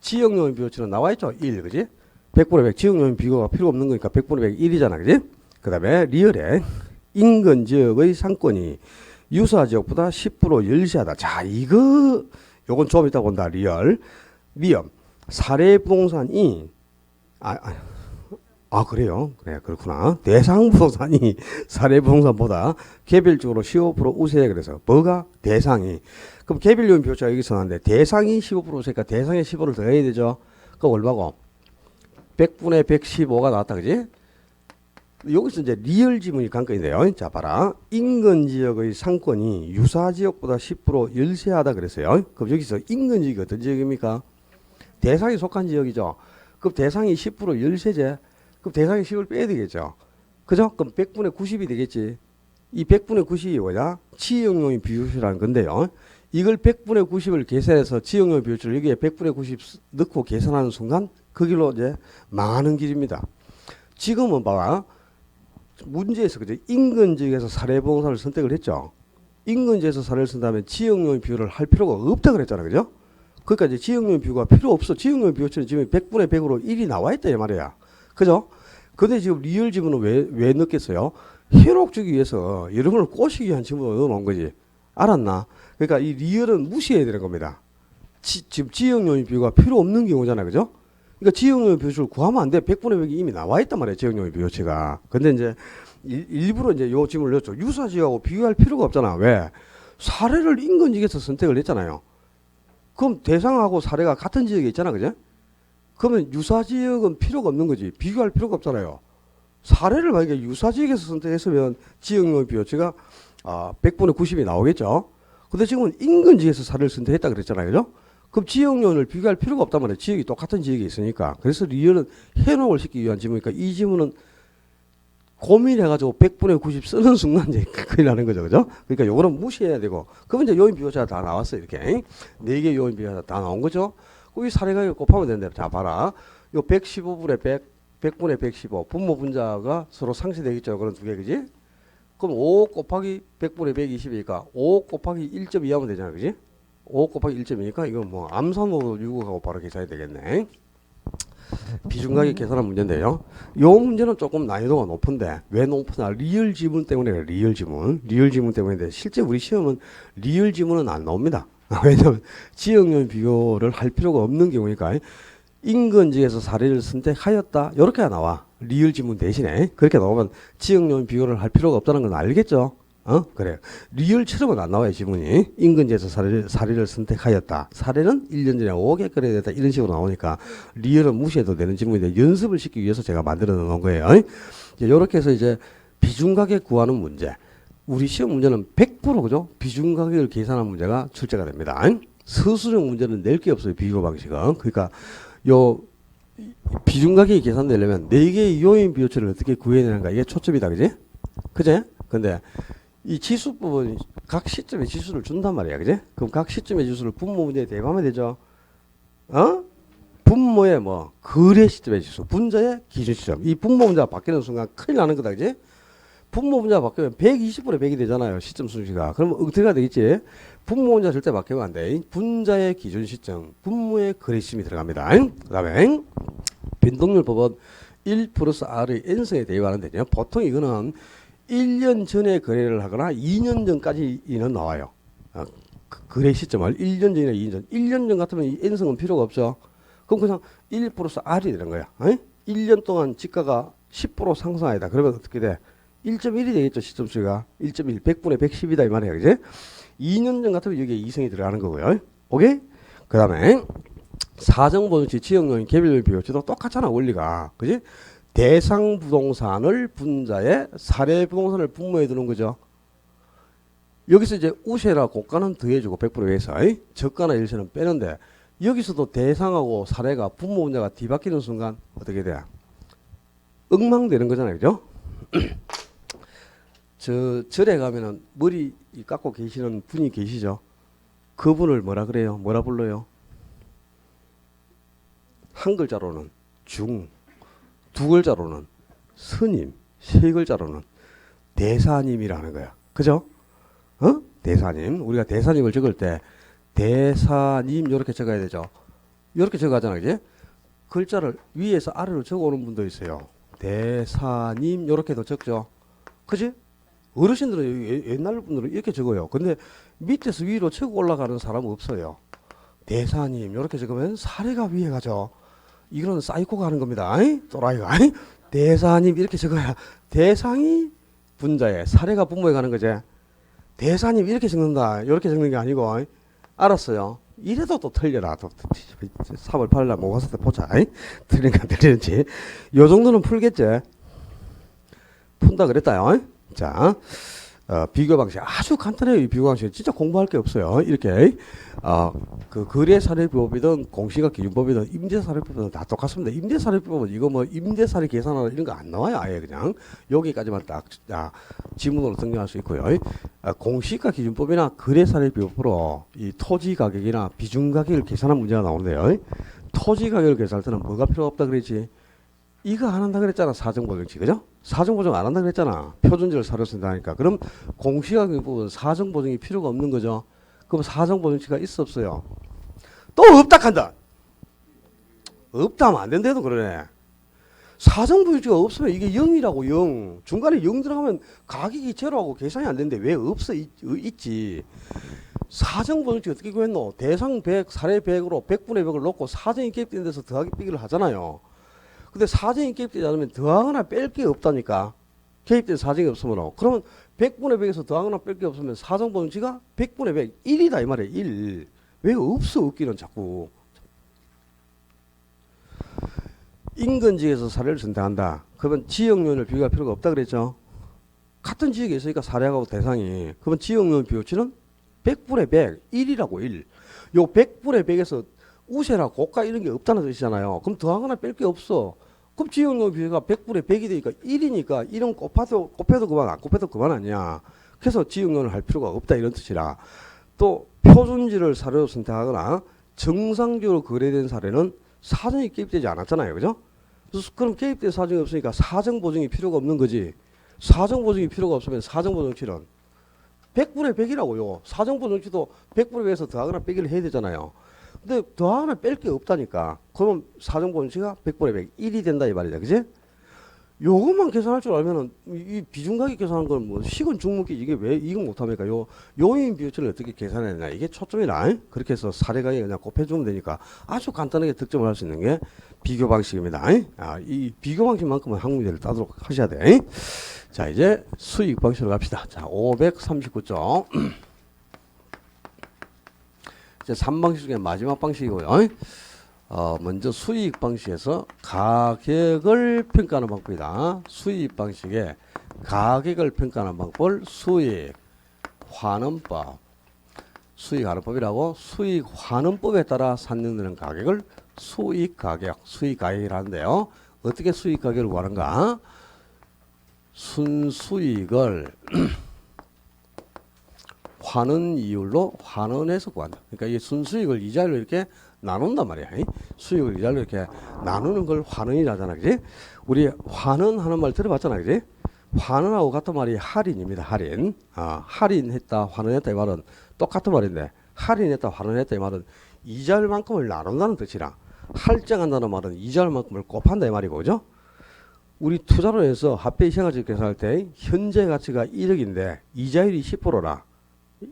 지역요인 비교치는 나와 있죠, 1, 그지? 100분의 100 지역요인 비교가 필요 없는 거니까 100분의 100 1이잖아, 그지? 그 다음에 리얼에 인근 지역의 상권이 유사 지역보다 10% 열세하다. 자, 요건 좀 이따 본다. 리얼. 미엄. 사례 부동산이, 그래요. 그래, 그렇구나. 대상 부동산이 사례 부동산보다 개별적으로 15% 우세. 그래서 뭐가? 대상이. 그럼 개별요인 비교치가 여기서 나왔는데 대상이 15% 우세니까 대상에 15를 더해야 되죠. 그럼 얼마고? 100분의 115가 나왔다. 그지? 여기서 이제 리얼 지문이 관건인데요. 자, 봐라. 인근 지역의 상권이 유사 지역보다 10% 열세하다 그랬어요. 그럼 여기서 인근 지역이 어떤 지역입니까? 대상이 속한 지역이죠. 그럼 대상이 10% 열세제. 그럼 대상이 10을 빼야 되겠죠. 그죠? 그럼 100분의 90이 되겠지. 이 100분의 90이 뭐냐? 지역요인 비교치라는 건데요. 이걸 100분의 90을 계산해서 지역요인 비교치를 여기에 100분의 90 넣고 계산하는 순간 그 길로 이제 망하는 길입니다. 지금은 봐봐. 문제에서 그죠? 인근 지역에서 사례 부동산을 선택을 했죠. 인근 지역에서 사례를 선택하면 지역요인 비교를 할 필요가 없다 그랬잖아. 그죠? 그러니까 이제 지역요인 비교가 필요 없어. 지역요인 비교치는 지금 100분의 100으로 1이 나와 있다 이 말이야. 그죠? 근데 지금 리얼 지문은 왜 넣겠어요? 현혹 주기 위해서 여러분을 꼬시기 위한 지문을 넣어놓은 거지. 알았나? 그러니까 이 리얼은 무시해야 되는 겁니다. 지금 지역요인 비교가 필요 없는 경우잖아, 그죠? 그러니까 지역요인 비교를 구하면 안 돼. 100분의 100이 이미 나와 있단 말이에요, 지역요인 비교치가. 근데 이제 일부러 이제 요 질문을 넣었죠. 유사지역하고 비교할 필요가 없잖아. 왜? 사례를 인근지역에서 선택을 했잖아요. 그럼 대상하고 사례가 같은 지역에 있잖아, 그죠? 그러면 유사지역은 필요가 없는 거지. 비교할 필요가 없잖아요. 사례를 만약에 유사지역에서 선택했으면 지역요인 비교치가 100분의 90이 나오겠죠. 근데 지금은 인근지역에서 사례를 선택했다 그랬잖아요, 그죠? 그럼 지역요인을 비교할 필요가 없단 말이에요. 지역이 똑같은 지역에 있으니까. 그래서 리얼은 해놓을 시키기 위한 질문이니까 이 질문은 고민해가지고 100분의 90 쓰는 순간 이제 큰일 나는 거죠, 그죠? 그러니까 요거는 무시해야 되고. 그러면 이제 요인 비교차가 다 나왔어요, 이렇게. 4개 요인 비교차가 다 나온 거죠? 그 이 사례가 곱하면 된다. 자, 봐라. 요 115분의 100, 100분의 115. 분모 분자가 서로 상쇄되겠죠, 그런 두 개, 그지? 그럼 5 곱하기 100분의 120이니까 5 곱하기 1.2 하면 되잖아, 그지? 5 곱하기 1.2니까 이건 뭐 암산으로 유구하고 바로 계산이 되겠네. 비중가격 계산한 문제인데요. 요 문제는 조금 난이도가 높은데 왜 높으냐? 리얼 지문 때문에 그래요. 리얼 지문 때문인데 실제 우리 시험은 리얼 지문은 안 나옵니다. 왜냐면 지역요인 비교를 할 필요가 없는 경우니까 인근지에서 사례를 선택하였다 이렇게 나와. 리얼 지문 대신에 그렇게 나오면 지역요인 비교를 할 필요가 없다는 건 알겠죠? 그래요. 리얼처럼은 안 나와요, 지문이. 인근지에서 사례를 선택하였다. 사례는 1년 전에 5개 끓여야 됐다. 이런 식으로 나오니까 리얼은 무시해도 되는 지문인데 연습을 시키기 위해서 제가 만들어 놓은 거예요. 이렇게 해서 이제 비중가격 구하는 문제. 우리 시험 문제는 100% 그죠? 비중가격을 계산한 문제가 출제가 됩니다. 서술형 문제는 낼 게 없어요, 비교 방식은. 그러니까 요 비중가격이 계산되려면 4개의 요인 비교치를 어떻게 구해야 되는가 이게 초점이다, 그지? 그제? 근데 이 지수 부분 각 시점에 지수를 준단 말이야, 그지? 그럼 각 시점의 지수를 분모 문제에 대입하면 되죠. 분모의 뭐 거래 시점의 지수, 분자의 기준 시점. 이 분모 문제가 바뀌는 순간 큰일 나는 거다, 그지? 분모 문제가 바뀌면 120분의 100이 되잖아요, 시점 순위가. 그러면 어떻게 되겠지? 분모 문제가 절대 바뀌면 안 돼. 분자의 기준 시점, 분모의 거래 시점이 들어갑니다. 그 다음에 변동률 법은 1 플러스 R의 n승에 대입하는데요. 보통 이거는 1년 전에 거래를 하거나 2년 전까지는 나와요. 거래 시점을 1년 전이나 2년 전. 1년 전 같으면 이 n승은 필요가 없죠. 그럼 그냥 1 플러스 R이 되는 거야. 1년 동안 지가가 10% 상승하다. 그러면 어떻게 돼? 1.1이 되겠죠, 시점수가. 1.1, 100분의 110이다, 이 말이야, 그지? 2년 전 같으면 여기에 2승이 들어가는 거고요. 오케이? 그 다음에, 사정보증치, 지역요인, 개별요인 비교치도 똑같잖아, 원리가. 그지? 대상 부동산을 분자에 사례 부동산을 분모해 두는 거죠. 여기서 이제 우세나 고가는 더해주고 100%에서 저가나 일세는 빼는데 여기서도 대상하고 사례가 분모 분자가 뒤바뀌는 순간 어떻게 돼? 엉망되는 거잖아요, 그죠? 절에 가면은 머리 깎고 계시는 분이 계시죠? 그분을 뭐라 그래요? 뭐라 불러요? 한 글자로는 중, 두 글자로는 스님, 세 글자로는 대사님이라는 거야. 그죠? 대사님. 우리가 대사님을 적을 때 대사님 이렇게 적어야 되죠. 이렇게 적어가잖아, 그지? 글자를 위에서 아래로 적어오는 분도 있어요. 대사님 이렇게도 적죠. 그지? 어르신들은 옛날 분들은 이렇게 적어요. 근데 밑에서 위로 적어 올라가는 사람은 없어요. 대사님 이렇게 적으면 사례가 위에 가죠. 이거는 사이코가 하는 겁니다. 또라이가. 대사님 이렇게 적어야 대상이 분자에 사례가 분모에 가는 거지. 대사님 이렇게 적는다. 이렇게 적는 게 아니고. 알았어요. 이래도 또 틀려라. 또 3월 8일날 모의고사 때 보자. 틀린가 틀리는지. 요 정도는 풀겠지. 푼다 그랬다요. 자, 비교 방식 아주 간단해요. 이 비교 방식 진짜 공부할 게 없어요. 이렇게 그 거래사례법이든 공시가기준법이든 임대사례법이든 다 똑같습니다. 임대사례법은 이거 뭐 임대사례 계산하는 이런 거 안 나와요. 아예 그냥 여기까지만 딱 지문으로 등록할 수 있고요. 공시가기준법이나 거래사례법으로 이 토지 가격이나 비중 가격을 계산하는 문제가 나오는데요. 토지 가격을 계산할 때는 뭐가 필요 없다 그랬지? 이거 안 한다 그랬잖아. 사정보증치, 그죠? 사정보증 안 한다 그랬잖아. 표준지를 사료 쓴다니까. 그럼 공시가격법은 사정보증이 필요가 없는 거죠. 그럼 사정보증치가 있어 없어요? 또 없다 한다. 없다 하면 안 된대도 그러네. 사정부유지가 없으면 이게 0이라고 0. 중간에 0 들어가면 가격이 제로하고 계산이 안 되는데 왜 없어 있지. 사정부유지 어떻게 구했노? 대상 100, 사례 100으로 100분의 100을 놓고 사정이 개입된 데서 더하기 빼기를 하잖아요. 근데 사정이 개입되지 않으면 더하거나 뺄 게 없다니까. 개입된 사정이 없으면. 그러면 100분의 100에서 더하거나 뺄 게 없으면 사정부유지가 100분의 100, 1이다 이 말이에요. 1. 왜 없어 없기는 자꾸. 인근지에서 사례를 선택한다. 그러면 지역요인을 비교할 필요가 없다 그랬죠. 같은 지역에 있으니까 사례하고 대상이. 그러면 지역요인 비교치는 100분의 100, 1이라고 1. 요 100분의 100에서 우세나 고가 이런 게 없다는 뜻이잖아요. 그럼 더하거나 뺄 게 없어. 그럼 지역요인 비교가 100분의 100이 되니까 1이니까 1은 곱해도 그만, 안 곱해도 그만 아니야. 그래서 지역요인을 할 필요가 없다 이런 뜻이라. 또 표준지를 사례로 선택하거나 정상적으로 거래된 사례는 사정이 개입되지 않았잖아요. 그죠? 그래서 그럼 개입된 사정이 없으니까 사정 보증이 필요가 없는 거지. 사정 보증이 필요가 없으면 사정 보증치는 100분의 100이라고요. 사정 보증치도 100분의 100에서 더하거나 빼기를 해야 되잖아요. 근데 더하거나 뺄 게 없다니까. 그러면 사정 보증치가 100분의 100, 1이 된다 이 말이다. 그지? 요것만 계산할 줄 알면은 이 비중가격 계산한 건 뭐 식은 중목기 이게 왜 이거 못합니까? 요인 비율을 어떻게 계산했냐 이게 초점이라. 그렇게 해서 사례가에 그냥 곱해주면 되니까 아주 간단하게 득점을 할 수 있는 게 비교 방식입니다. 이 비교 방식만큼은 학문제를 따도록 하셔야 돼. 자 이제 수익 방식으로 갑시다. 자 539쪽 이제 3방식 중에 마지막 방식이고요. 먼저 수익 방식에서 가격을 평가하는 방법이다. 수익 방식에 가격을 평가하는 방법을 수익 환원법, 수익 환원법이라고 수익 환원법에 따라 산정되는 가격을 수익 가격, 수익 가격이라는데요. 어떻게 수익 가격을 구하는가? 순수익을 환원 이율로 환원해서 구한다. 그러니까 이 순수익을 이자율로 이렇게 나눈단 말이야. 수익을 이자율로 이렇게 나누는 걸 환원이라잖아. 그지? 우리 환원하는 말 들어봤잖아. 그지? 환원하고 같은 말이 할인입니다. 할인. 할인했다, 환원했다 이 말은 똑같은 말인데 할인했다, 환원했다 이 말은 이자율만큼을 나눈다는 뜻이라 할증한다는 말은 이자율만큼을 곱한다 이 말이고. 그죠? 우리 투자로 해서 합계 이체가치 계산할 때 현재 가치가 1억인데 이자율이 10%라.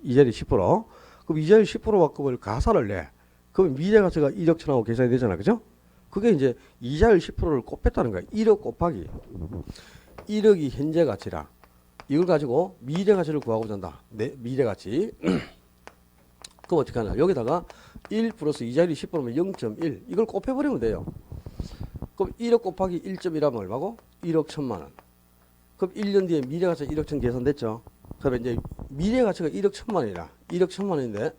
이자율이 10%. 그럼 이자율 10%만큼을 가산을 내. 그럼 미래 가치가 1억 천하고 계산이 되잖아. 그죠? 그게 이제 이자율 10%를 곱했다는 거야. 1억 곱하기 1억이 현재 가치라. 이걸 가지고 미래 가치를 구하고자 한다. 미래 가치. 그럼 어떻게 하냐. 여기다가 1 플러스 이자율이 10%면 0.1. 이걸 곱해버리면 돼요. 그럼 1억 곱하기 1.1하면 얼마고? 1억 1천만 원. 그럼 1년 뒤에 미래 가치가 1억 천 계산됐죠? 그러면 이제 미래 가치가 1억 1천만 원이라. 1억 1천만 원인데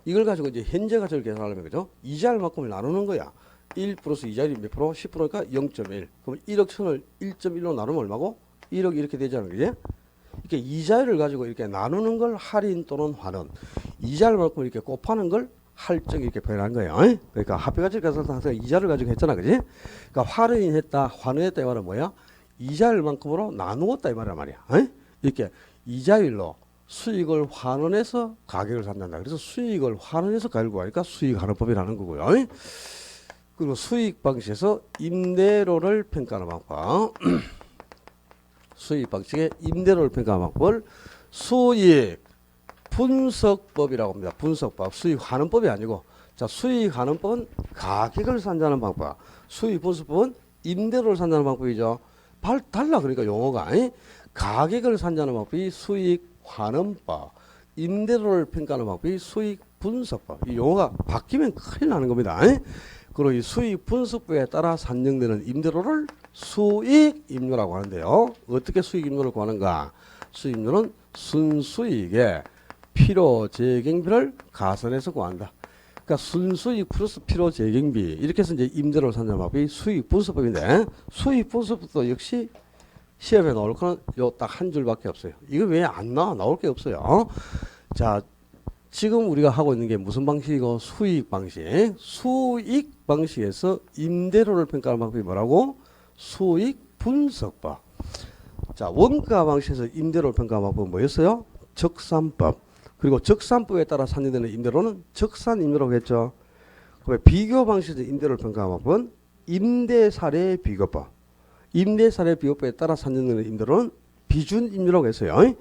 이걸 가지고 이제 현재 가치를 계산하려면 그죠? 이자율만큼을 나누는 거야. 1 플러스 이자율이 몇 프로? 10%니까 0.1. 그럼 1억 천을 1.1로 나누면 얼마고? 1억 이렇게 되잖아. 그지? 이렇게 이자율을 가지고 이렇게 나누는 걸 할인 또는 환원. 이자율만큼 이렇게 곱하는 걸 할증 이렇게 표현한 거예요. 그러니까 합계가치를 계산할 때 이자를 가지고 했잖아. 그지? 그러니까 할인했다, 환원했다 이 말은 뭐야? 이자율만큼으로 나누었다 이 말이야. 이렇게 이자율로 수익을 환원해서 가격을 산단다. 그래서 수익을 환원해서 가격을 구하니까 수익 환원법이라는 거고요. 그리고 수익 방식에서 임대료를 평가하는 방법. 수익 방식의 임대료를 평가하는 방법을 수익 분석법이라고 합니다. 분석법. 수익 환원법이 아니고, 자, 수익 환원법은 가격을 산정하는 방법. 수익 분석법은 임대료를 산정하는 방법이죠. 달라 그러니까 용어가. 가격을 산정하는 방법이 수익 환원법, 임대료를 평가하는 방법이 수익 분석법. 이 용어가 바뀌면 큰일 나는 겁니다. 그리고 이 수익 분석법에 따라 산정되는 임대료를 수익 임료라고 하는데요. 어떻게 수익 임료를 구하는가? 수익 임료는 순수익에 필요 재경비를 가산해서 구한다. 그러니까 순수익 플러스 필요 재경비 이렇게 해서 이제 임대료를 산정하는 방법이 수익 분석법인데 수익 분석법도 역시 시험에 나올 거는 요 딱 한 줄밖에 없어요. 이거 왜 안 나와? 나올 게 없어요. 자, 지금 우리가 하고 있는 게 무슨 방식이고? 수익 방식. 수익 방식에서 임대료를 평가하는 방법이 뭐라고? 수익 분석법. 자, 원가 방식에서 임대료를 평가하는 방법은 뭐였어요? 적산법. 그리고 적산법에 따라 산정되는 임대료는 적산 임대료라고 했죠. 그다음에 비교 방식에서 임대료를 평가하는 방법은 임대사례 비교법. 임대사례 비교법에 따라 산정되는 임대료는 비준임대료라고 했어요.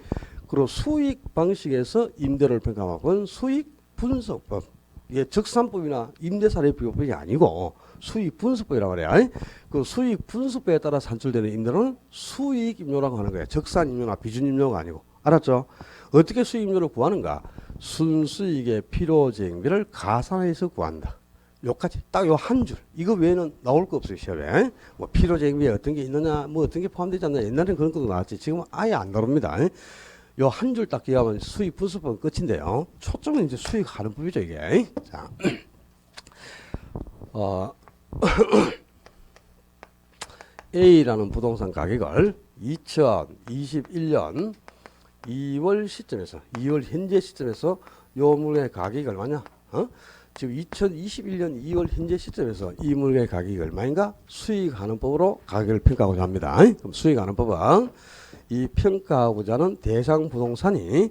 그리고 수익 방식에서 임대료를 평가하는 건 수익 분석법. 이게 적산법이나 임대사례 비교법이 아니고 수익 분석법이라고 그래요. 그 수익 분석법에 따라 산출되는 임대료는 수익 임료라고 하는 거예요. 적산 임료나 비준 임료가 아니고. 알았죠? 어떻게 수익 임료를 구하는가? 순수익의 필요재행비를 가산해서 구한다. 요까지 딱 요 한 줄. 이거 외에는 나올 거 없어요, 시험에. 뭐 필요재행비에 어떤 게 있느냐, 뭐 어떤 게 포함되지 않느냐. 옛날에는 그런 것도 나왔지. 지금은 아예 안 나옵니다. 요 한 줄 딱 기하면 수익 분석법은 끝인데요. 초점은 이제 수익하는 법이죠, 이게. 자, A라는 부동산 가격을 2021년 2월 시점에서, 2월 현재 시점에서 요 물건의 가격이 얼마냐? 지금 2021년 2월 현재 시점에서 이 물건의 가격이 얼마인가? 수익하는 법으로 가격을 평가하고자 합니다. 그럼 수익하는 법은 이 평가하고자 하는 대상 부동산이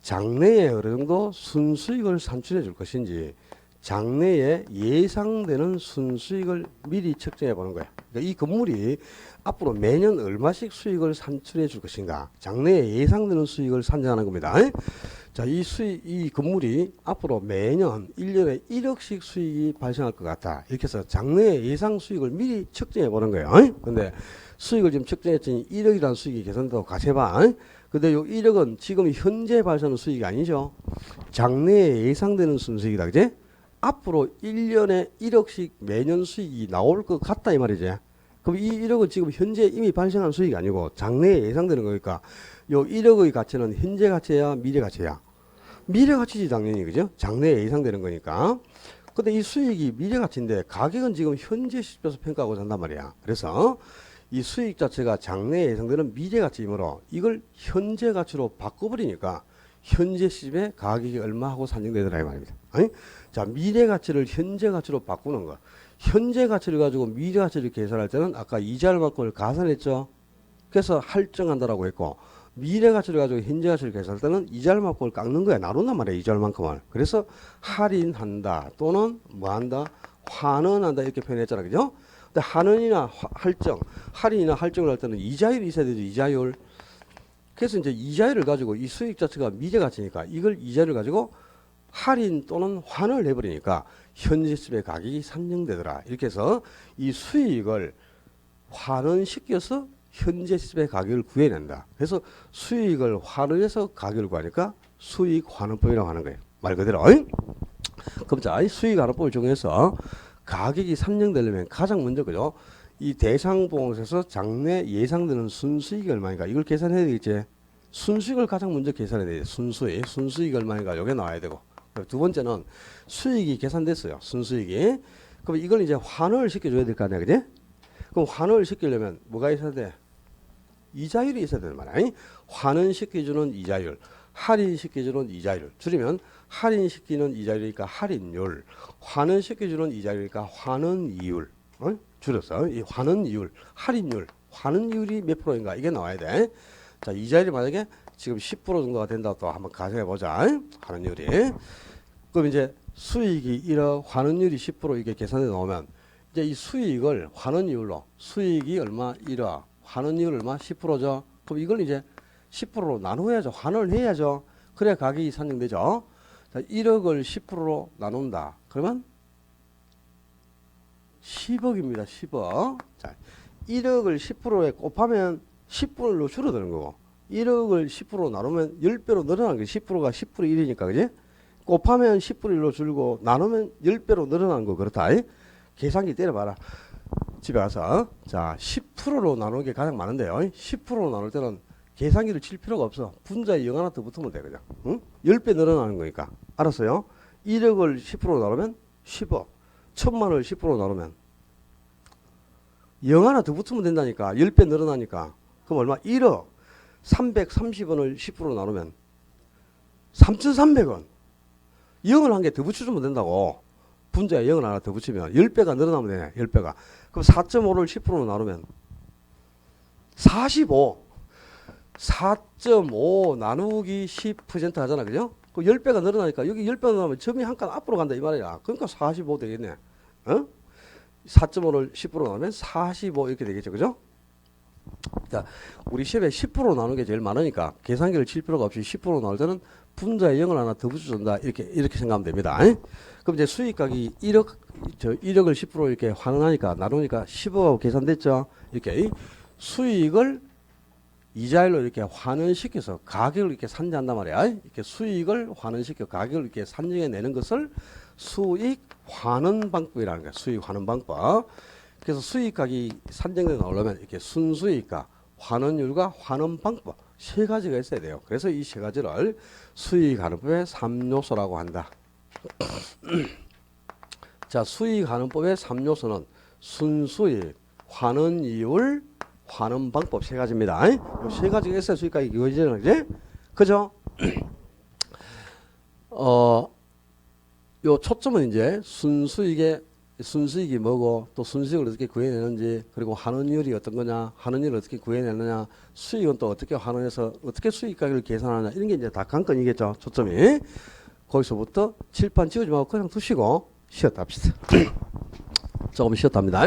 장래에 어느 정도 순수익을 산출해 줄 것인지 장래에 예상되는 순수익을 미리 측정해 보는 거야. 그러니까 이 건물이 앞으로 매년 얼마씩 수익을 산출해 줄 것인가. 장래에 예상되는 수익을 산정하는 겁니다. 자, 이 건물이 앞으로 매년 1년에 1억씩 수익이 발생할 것 같다. 이렇게 해서 장래에 예상 수익을 미리 측정해 보는 거예요. 근데 수익을 지금 측정했더니 1억이라는 수익이 계산된다고 가세봐. 근데 요 1억은 지금 현재 발생하는 수익이 아니죠. 장래에 예상되는 순수익이다. 그지? 앞으로 1년에 1억씩 매년 수익이 나올 것 같다 이 말이지. 그럼 이 1억은 지금 현재 이미 발생한 수익이 아니고 장래에 예상되는 거니까 요 1억의 가치는 현재 가치야 미래 가치야? 미래 가치지 당연히. 그죠? 장래에 예상되는 거니까. 근데 이 수익이 미래 가치인데 가격은 지금 현재 시점에서 평가하고자 한단 말이야. 그래서 이 수익 자체가 장래에 예상되는 미래 가치이므로 이걸 현재 가치로 바꿔버리니까 현재 시점에 가격이 얼마 하고 산정되더라 이 말입니다. 아니? 자, 미래 가치를 현재 가치로 바꾸는 거. 현재 가치를 가지고 미래 가치를 계산할 때는 아까 이자율만큼을 가산했죠. 그래서 할증한다라고 했고 미래 가치를 가지고 현재 가치를 계산할 때는 이자율만큼을 깎는 거야. 나눈단 말이야. 이자율만큼을. 그래서 할인한다 또는 뭐한다? 환원한다 이렇게 표현했잖아. 그죠? 근데 환원이나 할증, 할인이나 할증을 할 때는 이자율이 있어야 되죠. 이자율. 그래서 이제 이자율을 가지고 이 수익 자체가 미래 가치니까 이걸 이자율을 가지고 할인 또는 환원을 해버리니까 현재 시점의 가격이 산정되더라. 이렇게 해서 이 수익을 환원시켜서 현재 시점의 가격을 구해낸다. 그래서 수익을 환원해서 가격을 구하니까 수익 환원법이라고 하는 거예요. 말 그대로. 그럼 자, 이 수익 환원법을 정해서 가격이 산정되려면 가장 먼저 그죠? 이 대상 부동산에서 장래 예상되는 순수익이 얼마인가 이걸 계산해야 되겠지. 순수익을 가장 먼저 계산해야 돼. 순수익 얼마인가 요게 나와야 되고. 두 번째는 수익이 계산됐어요. 순수익이. 그럼 이걸 이제 환원을 시켜줘야 될 거 아니야, 그지? 그럼 환원을 시키려면 뭐가 있어야 돼? 이자율이 있어야 되는 말이야. 환원시켜주는 이자율, 할인시켜주는 이자율. 줄이면 할인시키는 이자율이니까 할인율, 환원시켜주는 이자율이니까 환원이율. 줄여서 이 환원이율, 할인율, 환원이율이 몇 프로인가 이게 나와야 돼. 자, 이자율이 만약에 지금 10% 정도가 된다 또 한번 가정해 보자. 환원율이. 그럼 이제 수익이 1억, 환원율이 10% 이게 계산해 나오면 이제 이 수익을 환원이율로 수익이 얼마 1억, 환원이율 얼마 10%죠. 그럼 이걸 이제 10%로 나누어야죠. 환원을 해야죠. 그래야 가격이 산정되죠. 자, 1억을 10%로 나눈다. 그러면 10억입니다. 10억. 자, 1억을 10%에 곱하면 10분의 1로 줄어드는 거고 1억을 10% 나누면 10배로 늘어나는 거예요. 10%가 10분의 1이니까 그지? 곱하면 10분의 1로 줄고 나누면 10배로 늘어나는 거 그렇다. 계산기 때려봐라. 집에 가서 자 10%로 나누는 게 가장 많은데요. 10%로 나눌 때는 계산기를 칠 필요가 없어. 분자에 0 하나 더 붙으면 돼 그냥. 응? 10배 늘어나는 거니까. 알았어요? 1억을 10%로 나누면 10억. 1000만 원을 10%로 나누면 0 하나 더 붙으면 된다니까. 10배 늘어나니까. 그럼 얼마? 1억 330원을 10% 나누면 3,300원. 0을 한 개 더 붙여주면 된다고. 분자에 0을 하나 더 붙이면 10배가 늘어나면 되네. 10배가. 그럼 4.5를 10%로 나누면 45. 4.5 나누기 10% 하잖아. 그죠? 그 10배가 늘어나니까 여기 10배가 늘어나면 점이 한 칸 앞으로 간다 이 말이야. 그러니까 45 되겠네. 어? 4.5를 10% 나누면 45 이렇게 되겠죠. 그죠? 자, 우리 시험에 10% 나누는 게 제일 많으니까 계산기를 칠 필요가 없이 10% 나올 때는 분자에 0을 하나 더 붙여준다. 이렇게 생각하면 됩니다. 그럼 이제 수익각이 1억, 1억을 10% 이렇게 환원하니까, 나누니까 15억 계산됐죠? 이렇게 수익을 이자율로 이렇게 환원시켜서 가격을 이렇게 산정한단 말이야. 이렇게 수익을 환원시켜 가격을 이렇게 산정해 내는 것을 수익 환원 방법이라는 거야. 수익 환원 방법. 그래서 수익각이 산정돼 나오려면 이렇게 순수익과 환원율과 환원 방법 세 가지가 있어야 돼요. 그래서 이 세 가지를 수익환원법의 3요소라고 한다. 자, 수익환원법의 3요소는 순수익, 환원이율, 환원 방법 세 가지입니다. 이 세 가지가 있어야 수익각이 이루어지는 거지. 그죠? 요 초점은 이제 순수익이 뭐고 또 순수익을 어떻게 구해내는지 그리고 환원율이 어떤 거냐 환원율을 어떻게 구해내느냐 수익은 또 어떻게 환원해서 어떻게 수익가격을 계산하냐 이런 게 이제 다 관건이겠죠. 초점이 거기서부터 칠판 지우지 말고 그냥 두시고 쉬었다 합시다. 조금 쉬었답니다.